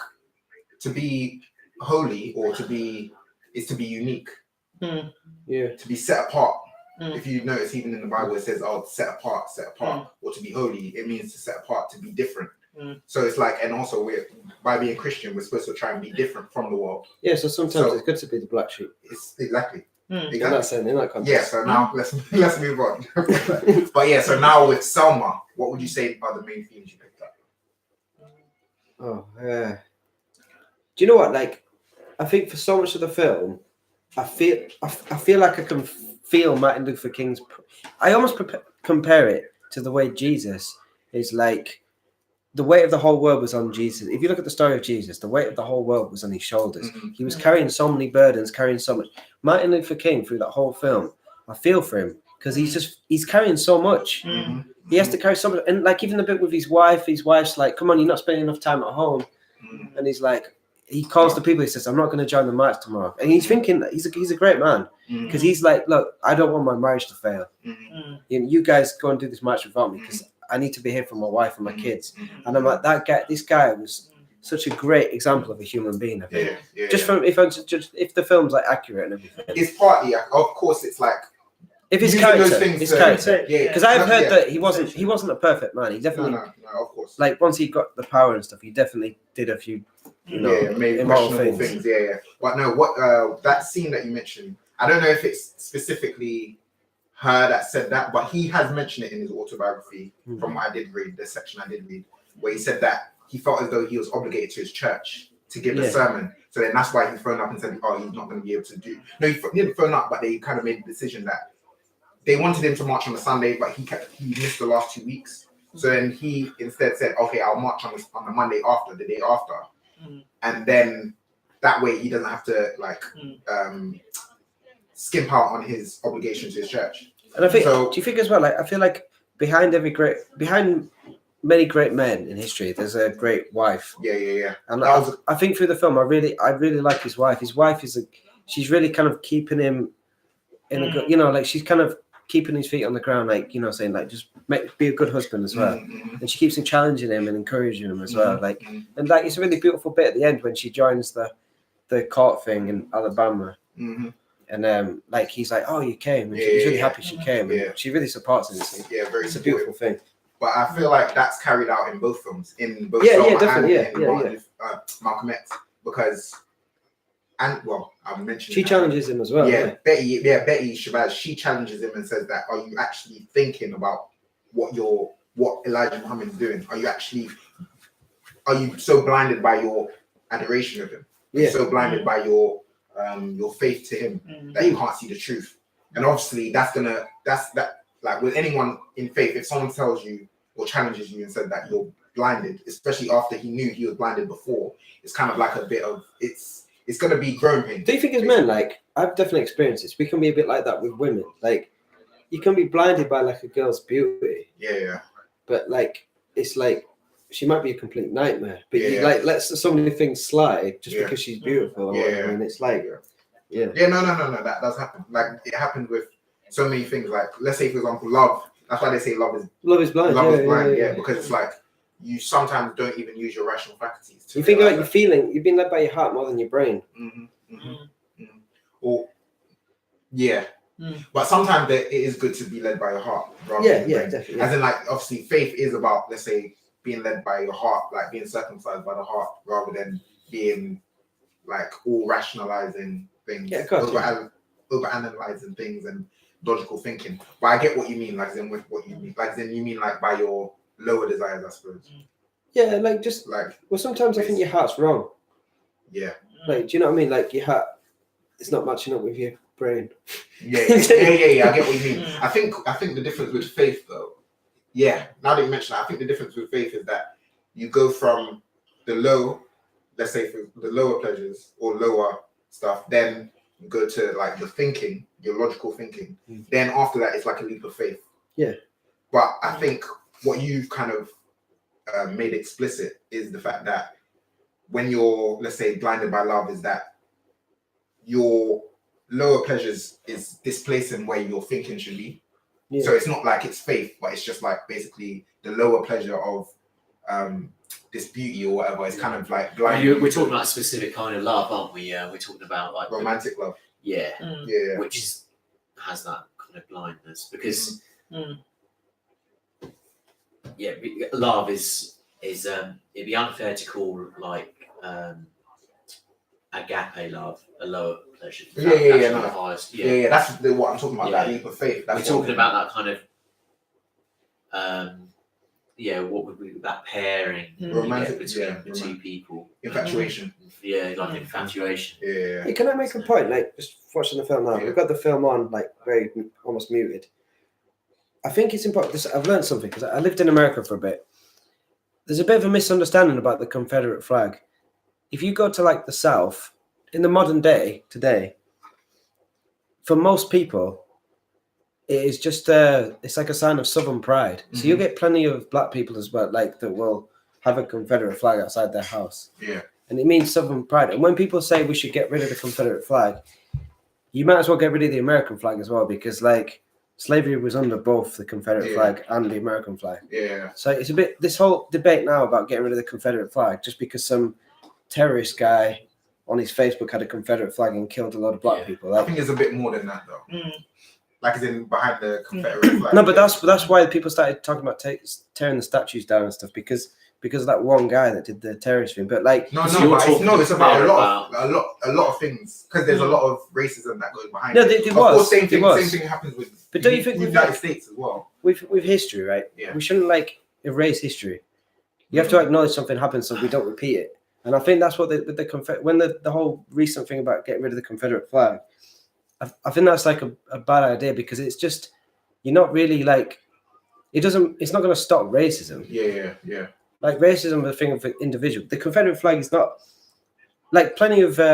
to be holy or to be unique. Yeah. To be set apart. If you notice, even in the Bible, it says, "Oh, set apart," or to be holy. It means to set apart, to be different. So it's like, and also by being Christian, we're supposed to try and be different from the world. Yeah. So sometimes it's good to be the black sheep. It's exactly. In that context. Yeah. So now let's move on. But yeah. So now with Selma, what would you say are the main themes you picked up? Oh, do you know what? Like, I think for so much of the film, I feel like I can feel Martin Luther King's. I almost compare it to the way Jesus is like. The weight of the whole world was on Jesus. If you look at the story of Jesus, the weight of the whole world was on his shoulders. He was carrying so many burdens, carrying so much. Martin Luther King, through that whole film, I feel for him because he's carrying so much. He has to carry so much. And like even the bit with his wife's like, "Come on, you're not spending enough time at home." And he's like, he calls the people, he says, "I'm not going to join the march tomorrow." And he's thinking that he's a great man because he's like, "Look, I don't want my marriage to fail. You guys go and do this march without me because I need to be here for my wife and my kids." And I'm like, this guy was such a great example of a human being. I think. If the film's like accurate and everything. It's partly, of course, it's like if his character, because I've heard that he wasn't a perfect man. He definitely, no, of course. Like once he got the power and stuff, he definitely did a few, maybe questionable things. Yeah. But no, what that scene that you mentioned, I don't know if it's specifically her that said that, but he has mentioned it in his autobiography. From what I did read, the section I did read, where he said that he felt as though he was obligated to his church to give a sermon. So then that's why he phoned up and said, "Oh, he's not going to be able to do." No, he didn't phone up, but they kind of made the decision that they wanted him to march on a Sunday, but he missed the last 2 weeks. So then he instead said, "Okay, I'll march on the Monday after, the day after," and then that way he doesn't have to skimp out on his obligation to his church. And I think, do you think as well? Like, I feel like behind many great men in history, there's a great wife. Yeah. And I think through the film, I really like his wife. His wife she's really kind of keeping him in a good, like she's kind of keeping his feet on the ground, like, saying like, just be a good husband as well. And she keeps challenging him and encouraging him as well. Like, and like, it's a really beautiful bit at the end when she joins the court thing in Alabama. And like, he's like, "Oh, you came," and she's really happy she came. And she really supports him. It's a beautiful thing. But I feel like that's carried out in both films, in both Malcolm X, because, and well, I've mentioned she challenges him as well. Betty Shabazz, she challenges him and says that, "Are you actually thinking about what Elijah Muhammad is doing? Are you so blinded by your adoration of him? Are you so blinded by your faith to him that you can't see the truth?" And obviously that's like with anyone in faith, if someone tells you or challenges you and said that you're blinded, especially after he knew he was blinded before, it's kind of like a bit of it's going to be growing pain. Do you think as men, like, I've definitely experienced this, we can be a bit like that with women. Like, you can be blinded by like a girl's beauty. But like, it's like she might be a complete nightmare, but you like let so many things slide just because she's beautiful or whatever, and it's like no, that does happen. Like, it happened with so many things. Like, let's say, for example, love. That's why they say love is blind. Love is blind, because it's like you sometimes don't even use your rational faculties. You think about your feeling. You've been led by your heart more than your brain. Or but sometimes it is good to be led by your heart rather than your brain. Definitely. As in, like, obviously, faith is about, let's say, being led by your heart, like being circumcised by the heart, rather than being like all rationalizing things, over analyzing things and logical thinking. But I get what you mean, like, as in with what you mean, like, then you mean like by your lower desires, I suppose. Yeah, like, just like, well, sometimes I think your heart's wrong. Yeah. Like, do you know what I mean? Like, your heart, it's not matching up with your brain. Yeah. I get what you mean. I think the difference with faith, though. Yeah. Now that you mention that, I think the difference with faith is that you go from the low, let's say, for the lower pleasures or lower stuff, then you go to like the thinking, your logical thinking. Then after that, it's like a leap of faith. Yeah. But I think what you've kind of made explicit is the fact that when you're, let's say, blinded by love, is that your lower pleasures is displacing where your thinking should be. Yeah. So it's not like it's faith, but it's just like basically the lower pleasure of this beauty or whatever. It's kind of like blind. We're talking about a specific kind of love, aren't we? We're talking about like romantic love. Yeah, which has that kind of blindness because love is it'd be unfair to call like agape love a lower pleasure. Highest. That's what I'm talking about. That leap of faith. We're talking about that kind of what would be that pairing romantic between the two people? Infatuation. Like infatuation. Yeah. Hey, can I make a point? Like, just watching the film now, we've got the film on like very almost muted. I think it's important. I've learned something because I lived in America for a bit. There's a bit of a misunderstanding about the Confederate flag. If you go to like the South in the modern day today, for most people, it is just it's like a sign of Southern pride. So you get plenty of black people as well, like that will have a Confederate flag outside their house. Yeah. And it means Southern pride. And when people say we should get rid of the Confederate flag, you might as well get rid of the American flag as well, because like slavery was under both the Confederate flag and the American flag. Yeah. So it's a bit, this whole debate now about getting rid of the Confederate flag, just because some terrorist guy on his Facebook had a Confederate flag and killed a lot of black people. Like, I think there's a bit more than that though. Like as in behind the Confederate flag. No, but that's why people started talking about tearing the statues down and stuff, because because of that one guy that did the terrorist thing. But like, No, So no, you're but it's talking about there a lot of things because there's a lot of racism that goes behind no, it. there Of was. course, same There was. thing happens with But don't you think the with United like- States as well? with history, right? Yeah. We shouldn't like erase history. You have to acknowledge something happened so we don't repeat it. And I think that's what with the when the whole recent thing about getting rid of the Confederate flag, I think that's like a bad idea because it's just you're not really like it's not going to stop racism. Yeah. Like racism is a thing of the individual. The Confederate flag is not like plenty of I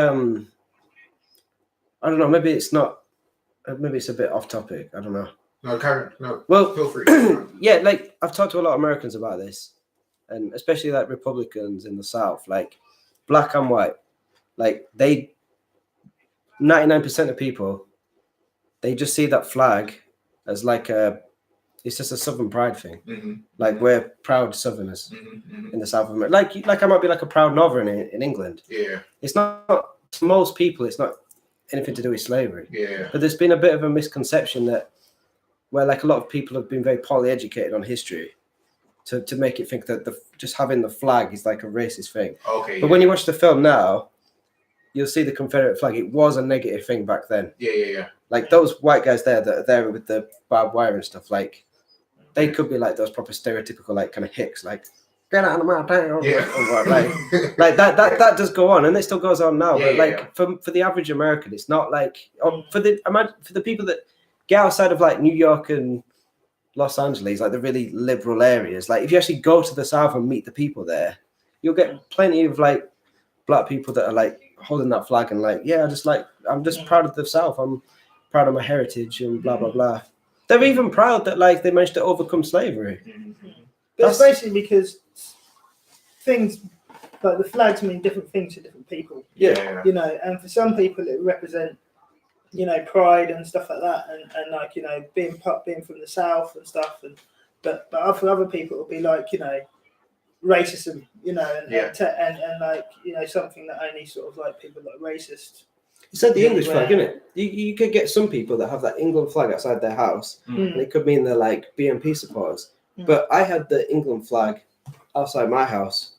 don't know, maybe it's not, maybe it's a bit off topic. I don't know. No, Karen, no. Well, feel free. yeah, like I've talked to a lot of Americans about this, and especially like Republicans in the South, like black and white, like 99% of people, they just see that flag as like it's just a Southern pride thing. Mm-hmm. Like we're proud Southerners Mm-hmm. in the South of America. Like I might be like a proud Northern in England. Yeah. It's not to most people. It's not anything to do with slavery. Yeah. But there's been a bit of a misconception that where like a lot of people have been very poorly educated on history to make it think that just having the flag is like a racist thing. Okay. But when you watch the film now, you'll see the Confederate flag. It was a negative thing back then. Yeah. Like those white guys there that are there with the barbed wire and stuff, like they could be like those proper stereotypical like kind of hicks, like get out of my town. Yeah. Or, like that does go on, and it still goes on now. Yeah, but like yeah. for the average American, it's not like for the people that get outside of like New York and Los Angeles, like the really liberal areas. Like if you actually go to the South and meet the people there, you'll get plenty of like black people that are like holding that flag and like, yeah, I'm just proud of the South. I'm proud of my heritage and blah blah blah. They're even proud that like they managed to overcome slavery. But it's basically because things like the flags mean different things to different people. Yeah. You know, and for some people it represent, you know, pride and stuff like that, and like, you know, being from the South and stuff, and but for other people it'll be like, you know, racism, you know, and like, you know, something that only sort of like people like racist. It's like the English flag, isn't it? You could get some people that have that England flag outside their house, and it could mean they're like BNP supporters. But I had the England flag outside my house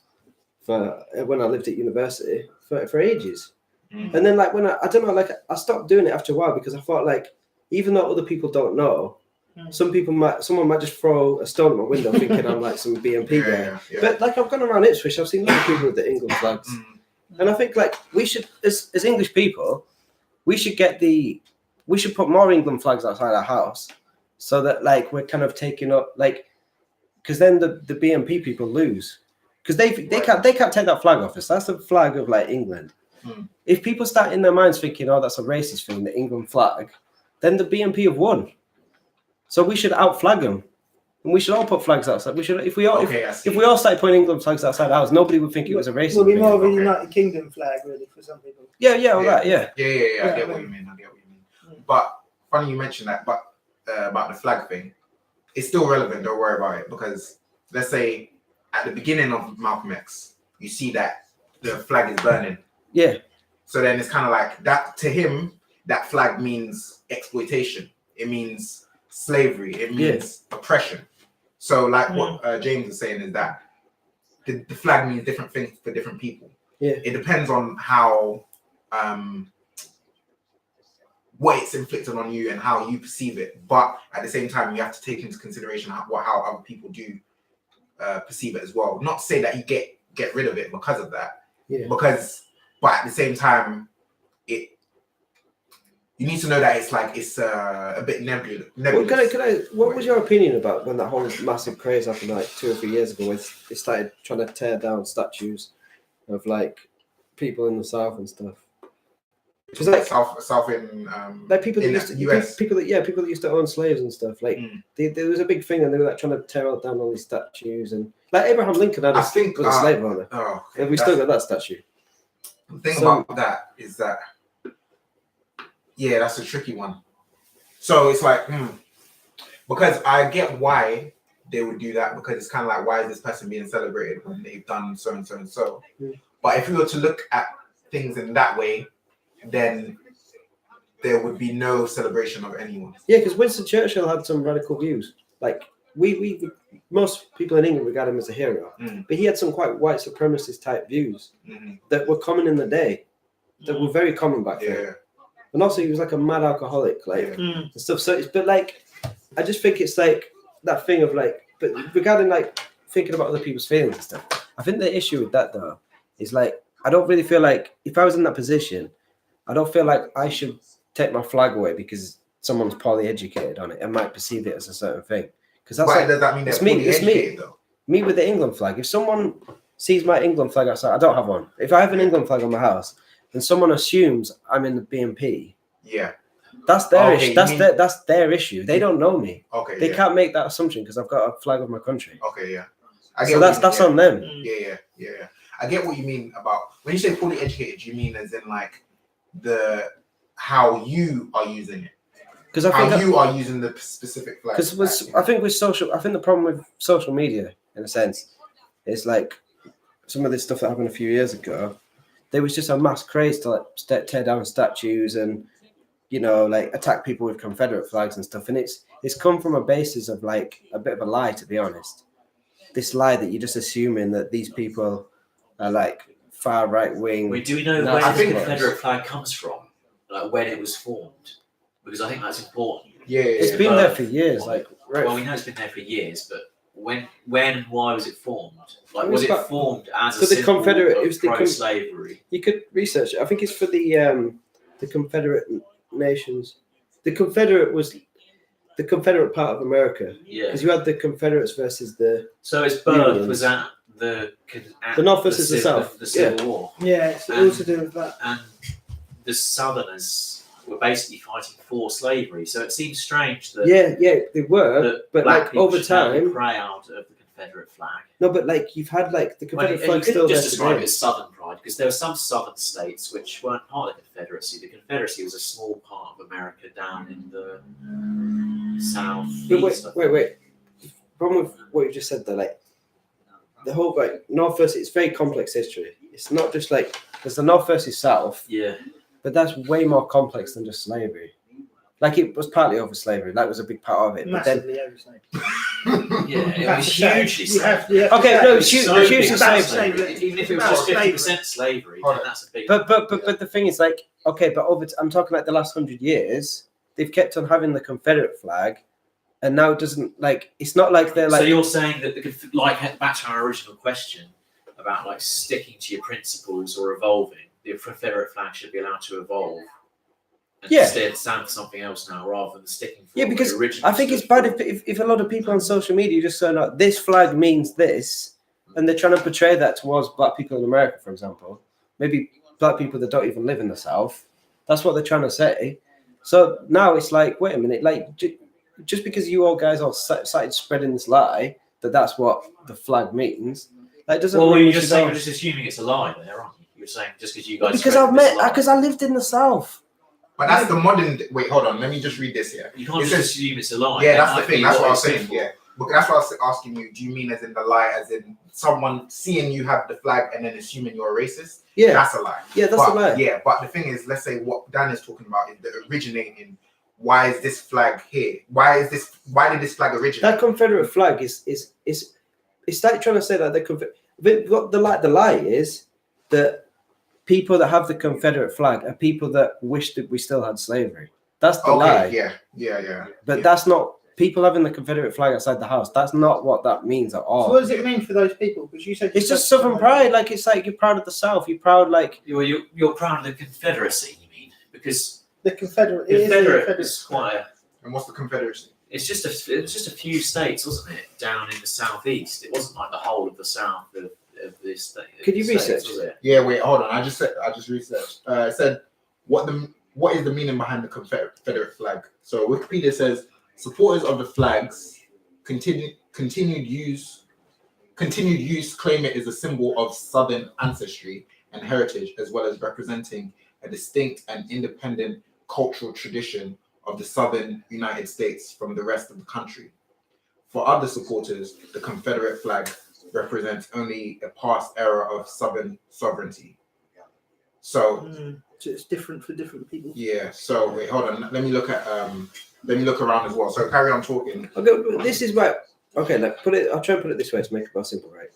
for when I lived at university for ages. And then like when I don't know, like I stopped doing it after a while because I thought like even though other people don't know, someone might just throw a stone at my window thinking I'm like some BNP guy. Yeah. But like I've gone around Ipswich, I've seen lots of people with the England flags. And I think like we should as English people, we should put more England flags outside our house so that like we're kind of taking up like because then the BNP people lose. Because they can't take that flag off us. That's the flag of like England. If people start in their minds thinking, oh, that's a racist thing, the England flag, then the BNP have won. So we should outflag them, and we should all put flags outside. We should, if we all started putting England flags outside our house, nobody would think it was a racist. It'll be thing. more of a United Kingdom flag, really, for some people. Yeah, all that, yeah. I get what you mean. But funny you mentioned that, but about the flag thing, it's still relevant. Don't worry about it because let's say at the beginning of Malcolm X, you see that the flag is burning. Yeah. So then it's kind of like that to him. That flag means exploitation. It means slavery. It means oppression. So like what James was saying is that the flag means different things for different people. Yeah. It depends on how what it's inflicted on you and how you perceive it. But at the same time, you have to take into consideration how other people do perceive it as well. Not to say that you get rid of it because of that. Yeah. But at the same time, you need to know that it's a bit nebulous. Well, what was your opinion about when that whole massive craze happened like 2 or 3 years ago when they started trying to tear down statues of like people in the South and stuff? Because like South in like people that in used to, US. people that used to own slaves and stuff. Like there was a big thing, and they were like trying to tear down all these statues, and like Abraham Lincoln was a slave owner, and we still got that statue. The thing about that is that that's a tricky one. So it's like because I get why they would do that because it's kind of like why is this person being celebrated when they've done so and so and so. But if we were to look at things in that way, then there would be no celebration of anyone. Yeah, because Winston Churchill had some radical views. Like we most people in England regard him as a hero, but he had some quite white supremacist type views that were common in the day, that were very common back then. And also, he was like a mad alcoholic, like and stuff. So it's, but like, I just think it's like that thing of like, but regarding like thinking about other people's feelings and stuff, I think the issue with that though is like, I don't really feel like if I was in that position, I don't feel like I should take my flag away because someone's poorly educated on it and might perceive it as a certain thing. Because that's Why like, does that mean they're it's me, fully it's educated, me. though? Me with the England flag. If someone sees my England flag outside, I don't have one. If I have an England flag on my house, and someone assumes I'm in the BNP, that's their issue. That's their issue. They don't know me. Okay, they can't make that assumption because I've got a flag of my country. Okay, So that's on them. Yeah. I get what you mean about when you say fully educated. You mean as in like how you are using it. Because I think you are using the specific flag. Because I think the problem with social media, in a sense, is like some of this stuff that happened a few years ago. There was just a mass craze to like tear down statues and, you know, like attack people with Confederate flags and stuff. And it's come from a basis of like a bit of a lie, to be honest. This lie that you're just assuming that these people are like far right wing. Do we know where the Confederate flag comes from? Like when it was formed? Because I think that's important. Yeah. It's been there for years. Well, we know it's been there for years, but when and why was it formed? Like, was it formed as a symbol Confederate? Of it was pro-slavery. You could research it. I think it's for the Confederate nations. The Confederate was the Confederate part of America. Yeah. Because you had the Confederates versus the. So its birth was at the North versus the South. The Civil War. Yeah, it's all to do with that. And the Southerners were basically fighting for slavery. So it seems strange that they were, but like over time, proud of the Confederate flag. No, but like you've had like the Confederate flag still there. Just describe it as Southern pride because there were some Southern states which weren't part of the Confederacy. The Confederacy was a small part of America down in the South. Wait. The problem with what you just said there, like the whole like North versus, it's very complex history. It's not just like there's the North versus South. Yeah. But that's way more complex than just slavery. Like it was partly over slavery. That was a big part of it. Massively over slavery. Yeah, it was hugely slavery. Hugely slavery. Even if it was just 50% slavery, then that's a big. But the thing is, like, okay, but I'm talking like the last 100 years, they've kept on having the Confederate flag, and now it doesn't like. It's not like they're like. So you're saying that like back to our original question about like sticking to your principles or evolving. The Confederate flag should be allowed to evolve and instead stand for something else now rather than sticking for because the original. I think it's bad if a lot of people on social media just say, no, this flag means this, and they're trying to portray that towards black people in America, for example. Maybe black people that don't even live in the South. That's what they're trying to say. So now it's like, wait a minute, like just because you all guys all started spreading this lie that that's what the flag means, that doesn't. Well, you're just assuming it's a lie there, aren't you? You're saying just because you guys because I lived in the South. But that's the modern. Wait, hold on. Let me just read this here. You can't just assume it's a lie. Yeah, that's the thing. That's what I was saying. Yeah, but that's what I was asking you. Do you mean as in the lie, as in someone seeing you have the flag and then assuming you're a racist? Yeah, that's a lie. Yeah, that's a lie. Yeah, but the thing is, let's say what Dan is talking about is the originating. Why is this flag here? Why did this flag originate? That Confederate flag is it's like trying to say that what the lie is that people that have the Confederate flag are people that wish that we still had slavery. That's the lie. Yeah. But that's not people having the Confederate flag outside the house. That's not what that means at all. So what does it mean for those people? Because you said it's just Southern pride. Like it's like you're proud of the South. You're proud like you're proud of the Confederacy. You mean because the Confederate is quite. And what's the Confederacy? It was just a few states, wasn't it, down in the southeast? It wasn't like the whole of the south of this state. Could you research it? Yeah, wait, hold on. I just researched. It said what is the meaning behind the Confederate flag? So Wikipedia says supporters of the flags continued use claim it is a symbol of Southern ancestry and heritage, as well as representing a distinct and independent cultural tradition of the Southern United States from the rest of the country. For other supporters, the Confederate flag represents only a past era of Southern sovereignty. So it's different for different people. Yeah. So wait, hold on. Let me look around as well. So carry on talking. Okay, this is why Okay, like I'll try and put it this way to make it more simple, right?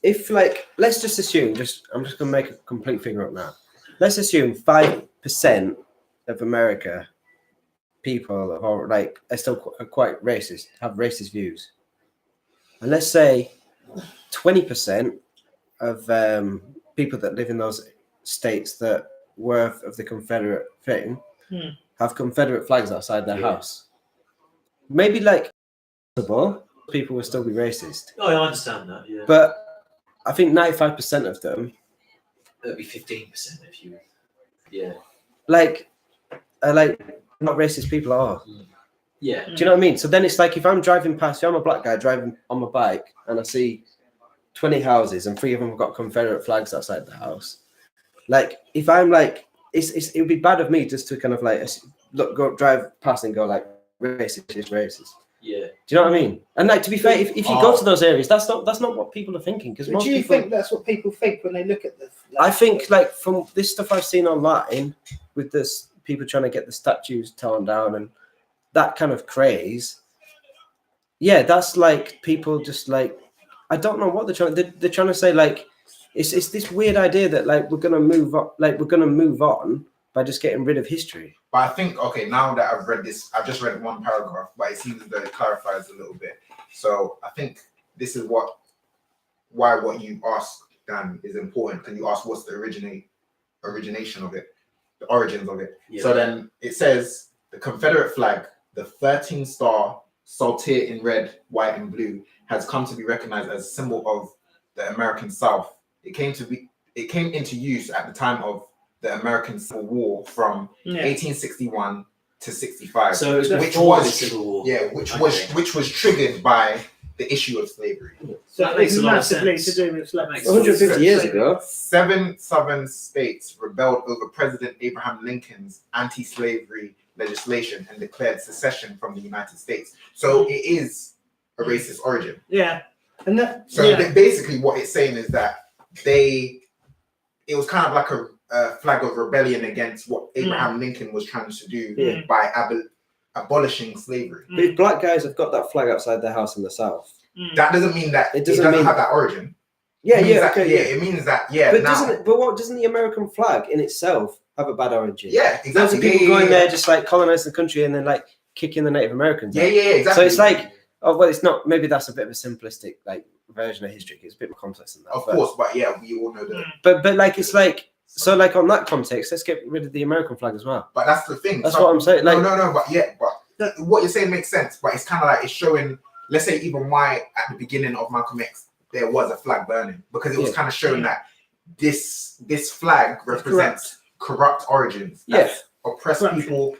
If like, let's just assume, I'm just gonna make a complete figure up now. Let's assume 5% of America people are like are still quite racist, have racist views, and let's say 20% of people that live in those states that were of the Confederate thing have Confederate flags outside their house. Maybe like people will still be racist. Oh, I understand that. Yeah, But I think 95% of them, that'd be 15% if you. Yeah. like, are like not racist people at all. Yeah. Do you know what I mean? So then it's like if I'm driving past, if I'm a black guy driving on my bike and I see 20 houses and 3 of them have got Confederate flags outside the house. Like if I'm like, it would be bad of me just to kind of like go drive past and go like racist is racist. Yeah. Do you know what I mean? And like to be fair, if you go to those areas, that's not what people are thinking. Because do you think that's what people think when they look at the? I think like from this stuff I've seen online with this people trying to get the statues torn down and that kind of craze. Yeah, that's like people just like I don't know what they're trying to say. Like it's this weird idea that like we're gonna move on by just getting rid of history. But I think, okay, now that I've read this, I've just read one paragraph, but it seems that it clarifies a little bit. So I think this is why what you asked, Dan, is important. Because you asked what's the origination of it, the origins of it. Yeah. So then it says the Confederate flag, the 13-star saltire in red, white, and blue, has come to be recognized as a symbol of the American South. It came into use at the time of the American Civil War from 1861 to 65. So which was the Civil War. Yeah, which was triggered by the issue of slavery. So that makes massively to do with slavery. 150 years ago. 7 southern states rebelled over President Abraham Lincoln's anti-slavery legislation and declared secession from the United States. So it is a racist origin. Yeah. And that basically what it's saying is that it was kind of like a flag of rebellion against what Abraham Lincoln was trying to do by abolishing slavery. But if black guys have got that flag outside their house in the South, that doesn't mean that it doesn't have that origin. It means that But doesn't the American flag in itself have a bad origin? Yeah, exactly. Lots of people going there just like colonizing the country and then like kicking the Native Americans out. Exactly. So it's like, it's not. Maybe that's a bit of a simplistic like version of history. It's a bit more complex than that. Of course, but we all know that. But like it's like. So, like on that context, let's get rid of the American flag as well. But that's the thing. That's what I'm saying. Like, no. But what you're saying makes sense. But it's kind of like it's showing. Let's say even why at the beginning of Malcolm X there was a flag burning, because it was kind of showing that this flag represents corrupt origins. Oppressed people,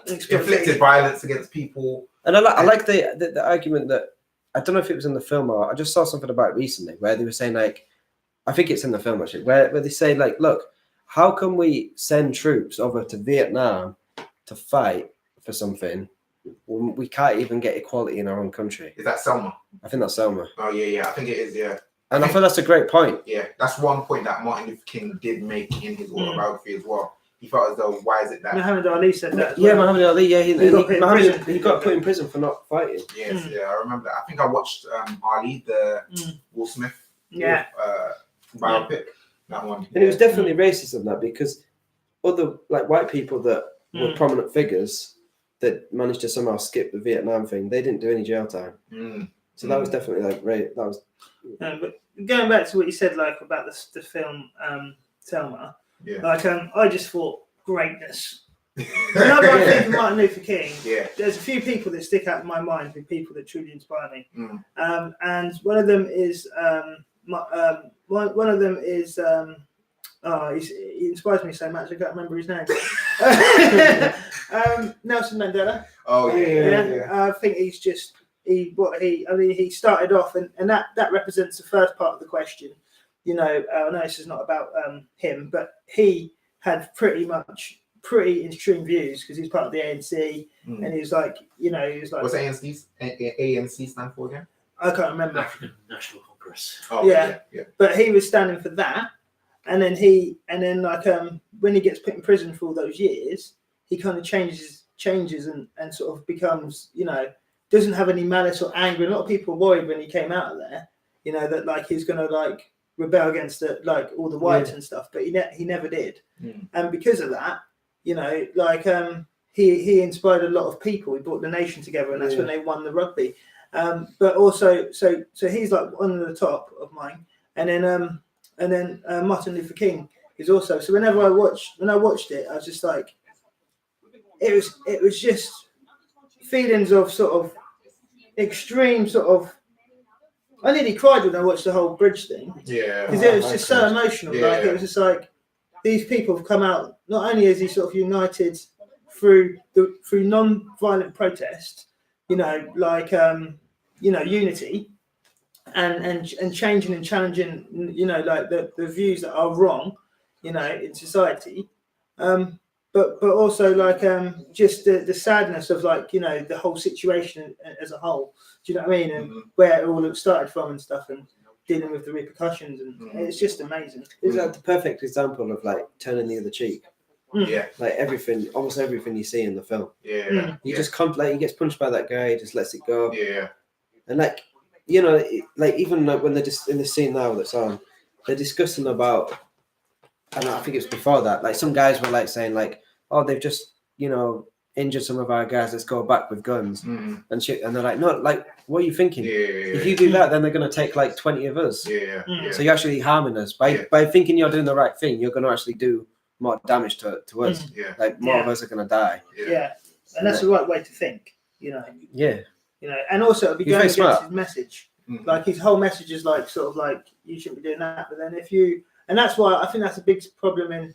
inflicted violence against people. And I like the argument that I don't know if it was in the film or I just saw something about it recently where they were saying like. I think it's in the film actually, where they say like, look, how can we send troops over to Vietnam to fight for something when we can't even get equality in our own country? Is that Selma? I think that's Selma. Oh yeah, I think it is. Yeah, and I thought that's a great point. Yeah, that's one point that Martin Luther King did make in his autobiography as well. He felt as though, why is it that Muhammad Ali said that? Muhammad Ali. Yeah, he got put in prison for not fighting. Yes, I remember that. I think I watched Ali, the Will Smith. Biopic, that one. And it was definitely racist of that because other like white people that were prominent figures that managed to somehow skip the Vietnam thing, they didn't do any jail time. So that was definitely like that was. But going back to what you said, like about the film Selma, like I just thought greatness. Whenever I think of Martin Luther King, there's a few people that stick out in my mind, with people that truly inspire me, and one of them is. One of them is he inspires me so much I can't remember his name. Nelson Mandela. Oh yeah. I think he started off and that represents the first part of the question. You know, I know this is not about him, but he had pretty extreme views because he's part of the ANC and he was like, what's ANC stand for again? I can't remember. African National Congress. Oh, yeah. But he was standing for that, and then when he gets put in prison for all those years, he kind of changes and sort of becomes doesn't have any malice or anger. A lot of people were worried when he came out of there, you know, that like he's going to like rebel against like all the whites and stuff, but he never did. And because of that, you know, like he inspired a lot of people. He brought the nation together, and that's when they won the rugby. But also, so he's like one of the top of mine, and then Martin Luther King is also. So when I watched it, I was just like, it was just feelings of sort of extreme sort of. I nearly cried when I watched the whole bridge thing. Yeah, because it was just so emotional. Yeah. Like it was just like these people have come out. Not only is he sort of united through non-violent protest, you know, like you know, unity and changing and challenging, you know, like the views that are wrong, you know, in society. But also like just the sadness of like, you know, the whole situation as a whole. Do you know what I mean? And where it all started from and stuff, and dealing with the repercussions, and it's just amazing. It's like the perfect example of like turning the other cheek. Yeah, Like everything, almost everything you see in the film. yeah. He just comes, like he gets punched by that guy, he just lets it go. Yeah, And like, you know, like even like when they're just in the scene now that's on, they're discussing about, and I think it's before that, like some guys were like saying like, oh, they've just, you know, injured some of our guys, let's go back with guns and shit. And they're like, no, like, what are you thinking? If you do that, then they're going to take like 20 of us. Yeah. So you're actually harming us. By thinking you're doing the right thing, you're going to actually do more damage to us. Yeah. Like more of us are going to die. Yeah. And that's the right way to think, you know. Yeah. You know, and also it'll be He's going very against smart. his message. Like his whole message is like sort of like you shouldn't be doing that. But then and that's why I think that's a big problem in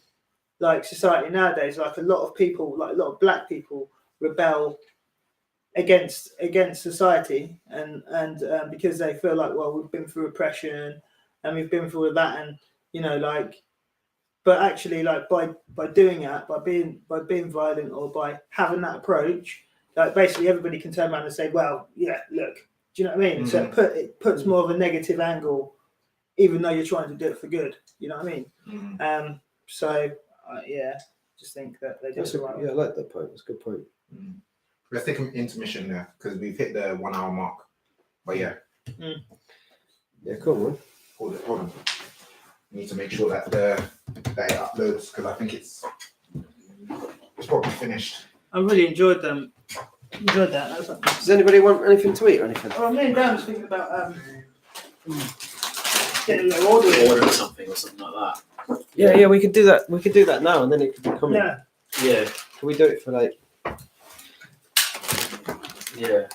like society nowadays. Like a lot of people, like a lot of black people, rebel against society, and because they feel like, well, we've been through oppression and we've been through that, and you know, like, but actually, like by doing that, by being violent or by having that approach, like basically everybody can turn around and say, well, yeah, look, do you know what I mean? So it puts more of a negative angle, even though you're trying to do it for good. You know what I mean? So yeah, just think that they do it right. Yeah, I like that point. That's a good point. Let's take an intermission there because we've hit the 1 hour mark. But yeah. Yeah, cool, man. Hold on. We need to make sure that that it uploads because I think it's probably finished. I really enjoyed them. Enjoyed that. That was Does anybody want anything to eat or anything? well, me and Dan was thinking about getting a little order. Ordering something or something like that. Yeah, we could do that. We could do that now, and then it could be coming. Yeah. Yeah. Can we do it for like? Yeah.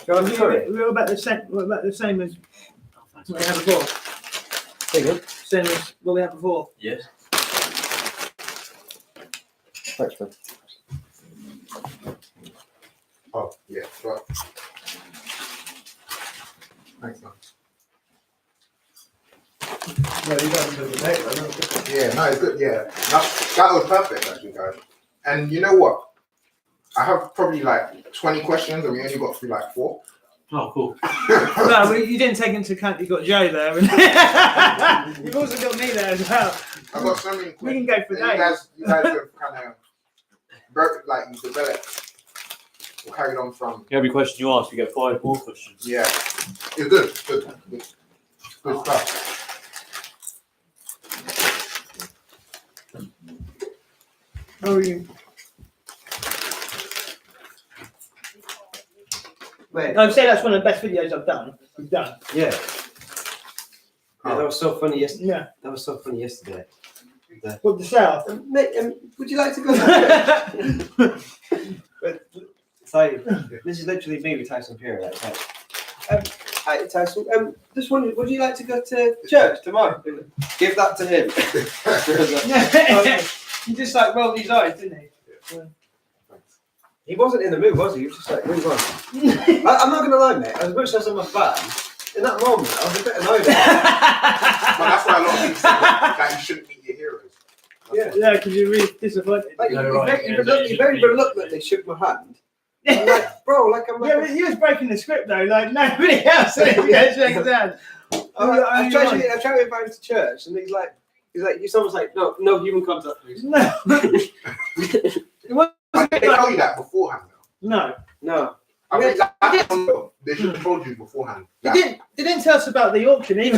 Go on, sorry. We're about the same. We're about the same as what we had before. There you go. Same as what we had before. Yes. Thanks, man. Oh, yeah, right. Thanks, man. No, you guys do the date, Yeah, no, it's good. Yeah, that was perfect, actually, guys. And you know what? I have probably like 20 questions, and we only got through like 4. Oh, cool. No, you didn't take into account you got Joe there, and you've also got me there as well. I've got so many questions. We can go for And days. you guys have kind of broke, like you developed or carried on from. Every question you ask, you get 5 more questions. Yeah, it's good. Good stuff. How are you? Wait. I'd say that's one of the best videos we've done. Yeah. Yeah, that was so funny yesterday. Yeah. That was so funny yesterday. What the sale? Mate, would you like to go? So this is literally me with Tyson Fury. Like, hi, Tyson. Just wondering, would you like to go to church tomorrow? Give that to him. He just like rolled his eyes, didn't he? He wasn't in the mood, was he? He was just like, move on. I'm not going to lie, mate. As much as I'm a fan, in that moment, I was a bit annoyed at him. Well, that's why a lot of people say that you shouldn't meet your heroes. Yeah, because you're really disappointed. Like, Yeah, he right. very reluctantly shook my hand. I'm like, bro, like I'm like. Yeah, but he was breaking the script though, like nobody else. Shake his hand. I tried to invite him to church, and he's like, someone's like, no human contact, please. No. It wasn't They like- tell you that beforehand, though. no. No. I think they should have told you beforehand. They didn't tell us about the auction either.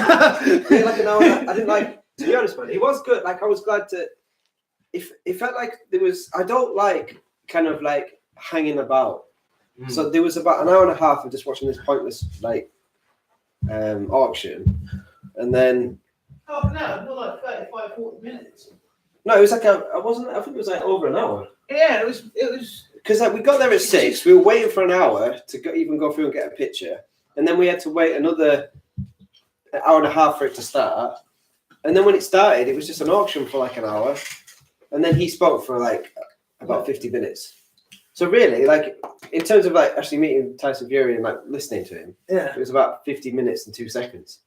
Yeah, like an hour. I didn't like. To be honest, man, it was good. Like I was glad to. If it felt like there was, I don't like kind of like hanging about. So there was about an hour and a half of just watching this pointless like auction, and then Half an hour, more like 35, 40 minutes. no, it was like I think it was like over an hour. Yeah, it was. Because like we got there at 6, we were waiting for an hour to even go through and get a picture, and then we had to wait another hour and a half for it to start. And then when it started, it was just an auction for like an hour, and then he spoke for like about 50 minutes. So really, like in terms of like actually meeting Tyson Fury and like listening to him, Yeah. it was about 50 minutes and 2 seconds.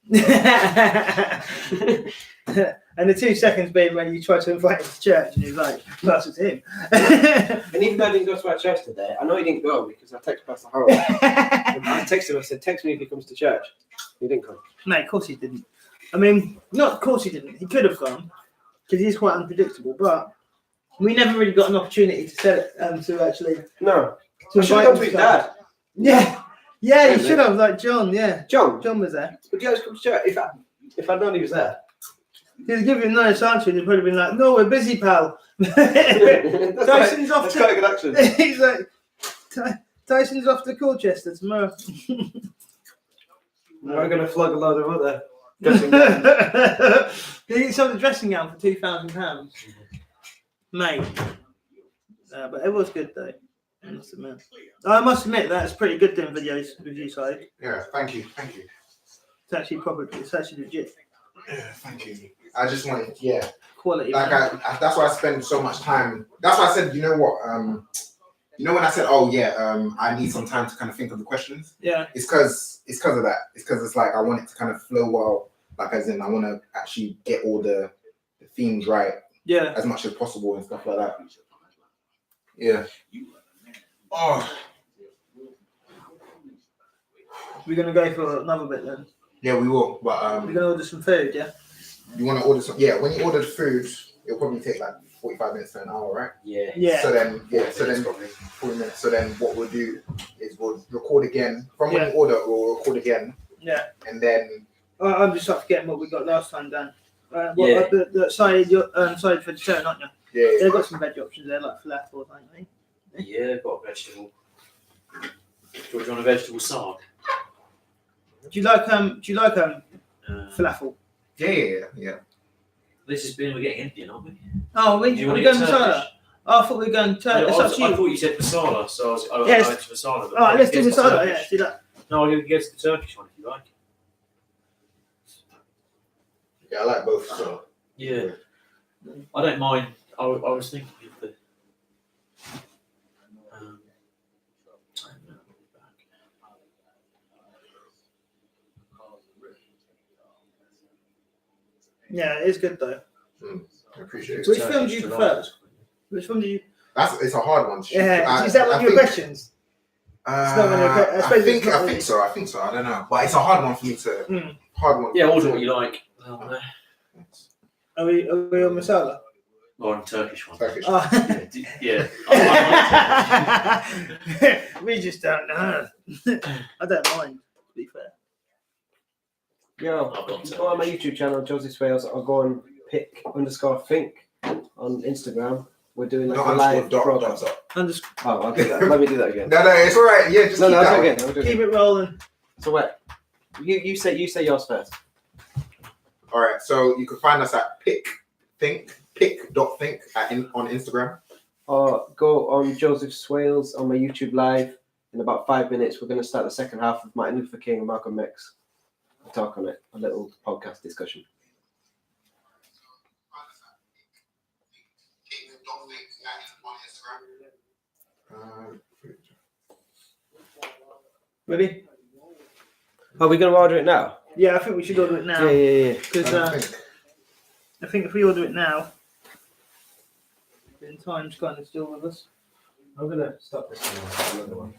And the 2 seconds being when you tried to invite him to church, and he was like, "That's it's him." And even though I didn't go to our church today, I know he didn't go because I texted Pastor Harold. I texted him. I said, "Text me if he comes to church." He didn't come. No, of course he didn't. I mean, not of course he didn't. He could have gone because he's quite unpredictable, but we never really got an opportunity to set it to actually. No. To I should have invite gone him to his to dad. Yeah, yeah, you Really? should have, like John. Yeah, John, John was there. would you guys come to church? If I'd known he was there. He'd give you a nice answer, and he'd probably been like, "No, we're busy, pal." That's Tyson's off That's to. quite a good accent. He's like, Tyson's off to Colchester tomorrow. We're going to flog a load of other. He sold a dressing gown for £2,000, mate. But it was good though. I must admit that's pretty good doing videos with you, side. Yeah, thank you. It's actually proper. It's actually legit Yeah, thank you. I just wanted, quality. like that's why I spend so much time. That's why I said, you know what, when I said, I need some time to kind of think of the questions. Yeah. It's because of that. It's because it's like I want it to kind of flow well. Like as in, I want to actually get all the themes right. Yeah. As much as possible and stuff like that. Yeah. Oh. We're gonna go for another bit then. Yeah, we will. But We're gonna order some food. Yeah. you want to order some? Yeah. When you order the food, it'll probably take like 45 minutes to an hour, right? Yeah. Yeah. So then 40 minutes. So then what we'll do is we'll record again. From when Yeah. you order, we'll record again. Yeah. And then I'm just forgetting what we got last time, Dan. Yeah. The side, side vegetarian, aren't you? yeah. They've got some veg options there, like falafel or something. Yeah, they've got a vegetable. Do you want a vegetable sarg? Do you like falafel? Yeah. This has been, we're getting Indian, aren't we? Oh, Do you are want we to going get masala? Turkish? Oh, I thought we were going Turkish. It's up to I you. thought you said masala, so I Yes. went to masala. But All right, let's do guess the masala. Turkish. Yeah, do that. No, I'll give us the Turkish one if you like. Yeah, I like both. So Yeah. I don't mind. I was thinking of the. Yeah, it is good though. I appreciate it. Which film do you prefer? Which film do you? It's a hard one. Yeah, is that one of your questions? It's not really a que- I I suppose think it's not I think so. I think so. I don't know, but it's a hard one for me to. Hard one. Yeah, order what you like. Are we on masala? Or on Turkish one. Turkish. Oh. Yeah. We just don't know. I don't mind, to be fair. Yo, I've got go on my YouTube channel, Joseph Wales, or go on pick_think on Instagram. We're doing like No, a live dot, broadcast. Underscore. Oh, I'll do that. Let me do that again. No, it's all right. Yeah, just No, keep that's that okay. one. I'll do it Keep again. it rolling. So wait, you say yours first. All right. So you can find us at pick.think on Instagram. Or go on Joseph Swales on my YouTube live. In about 5 minutes, we're going to start the second half of Martin Luther King and Malcolm X. We'll talk on it, a little podcast discussion. Ready? Are we going to order it now? Yeah, I think we should order it now. Yeah. Because I think if we order it now, then time's kind of still with us. I'm going to stop this one. Another one.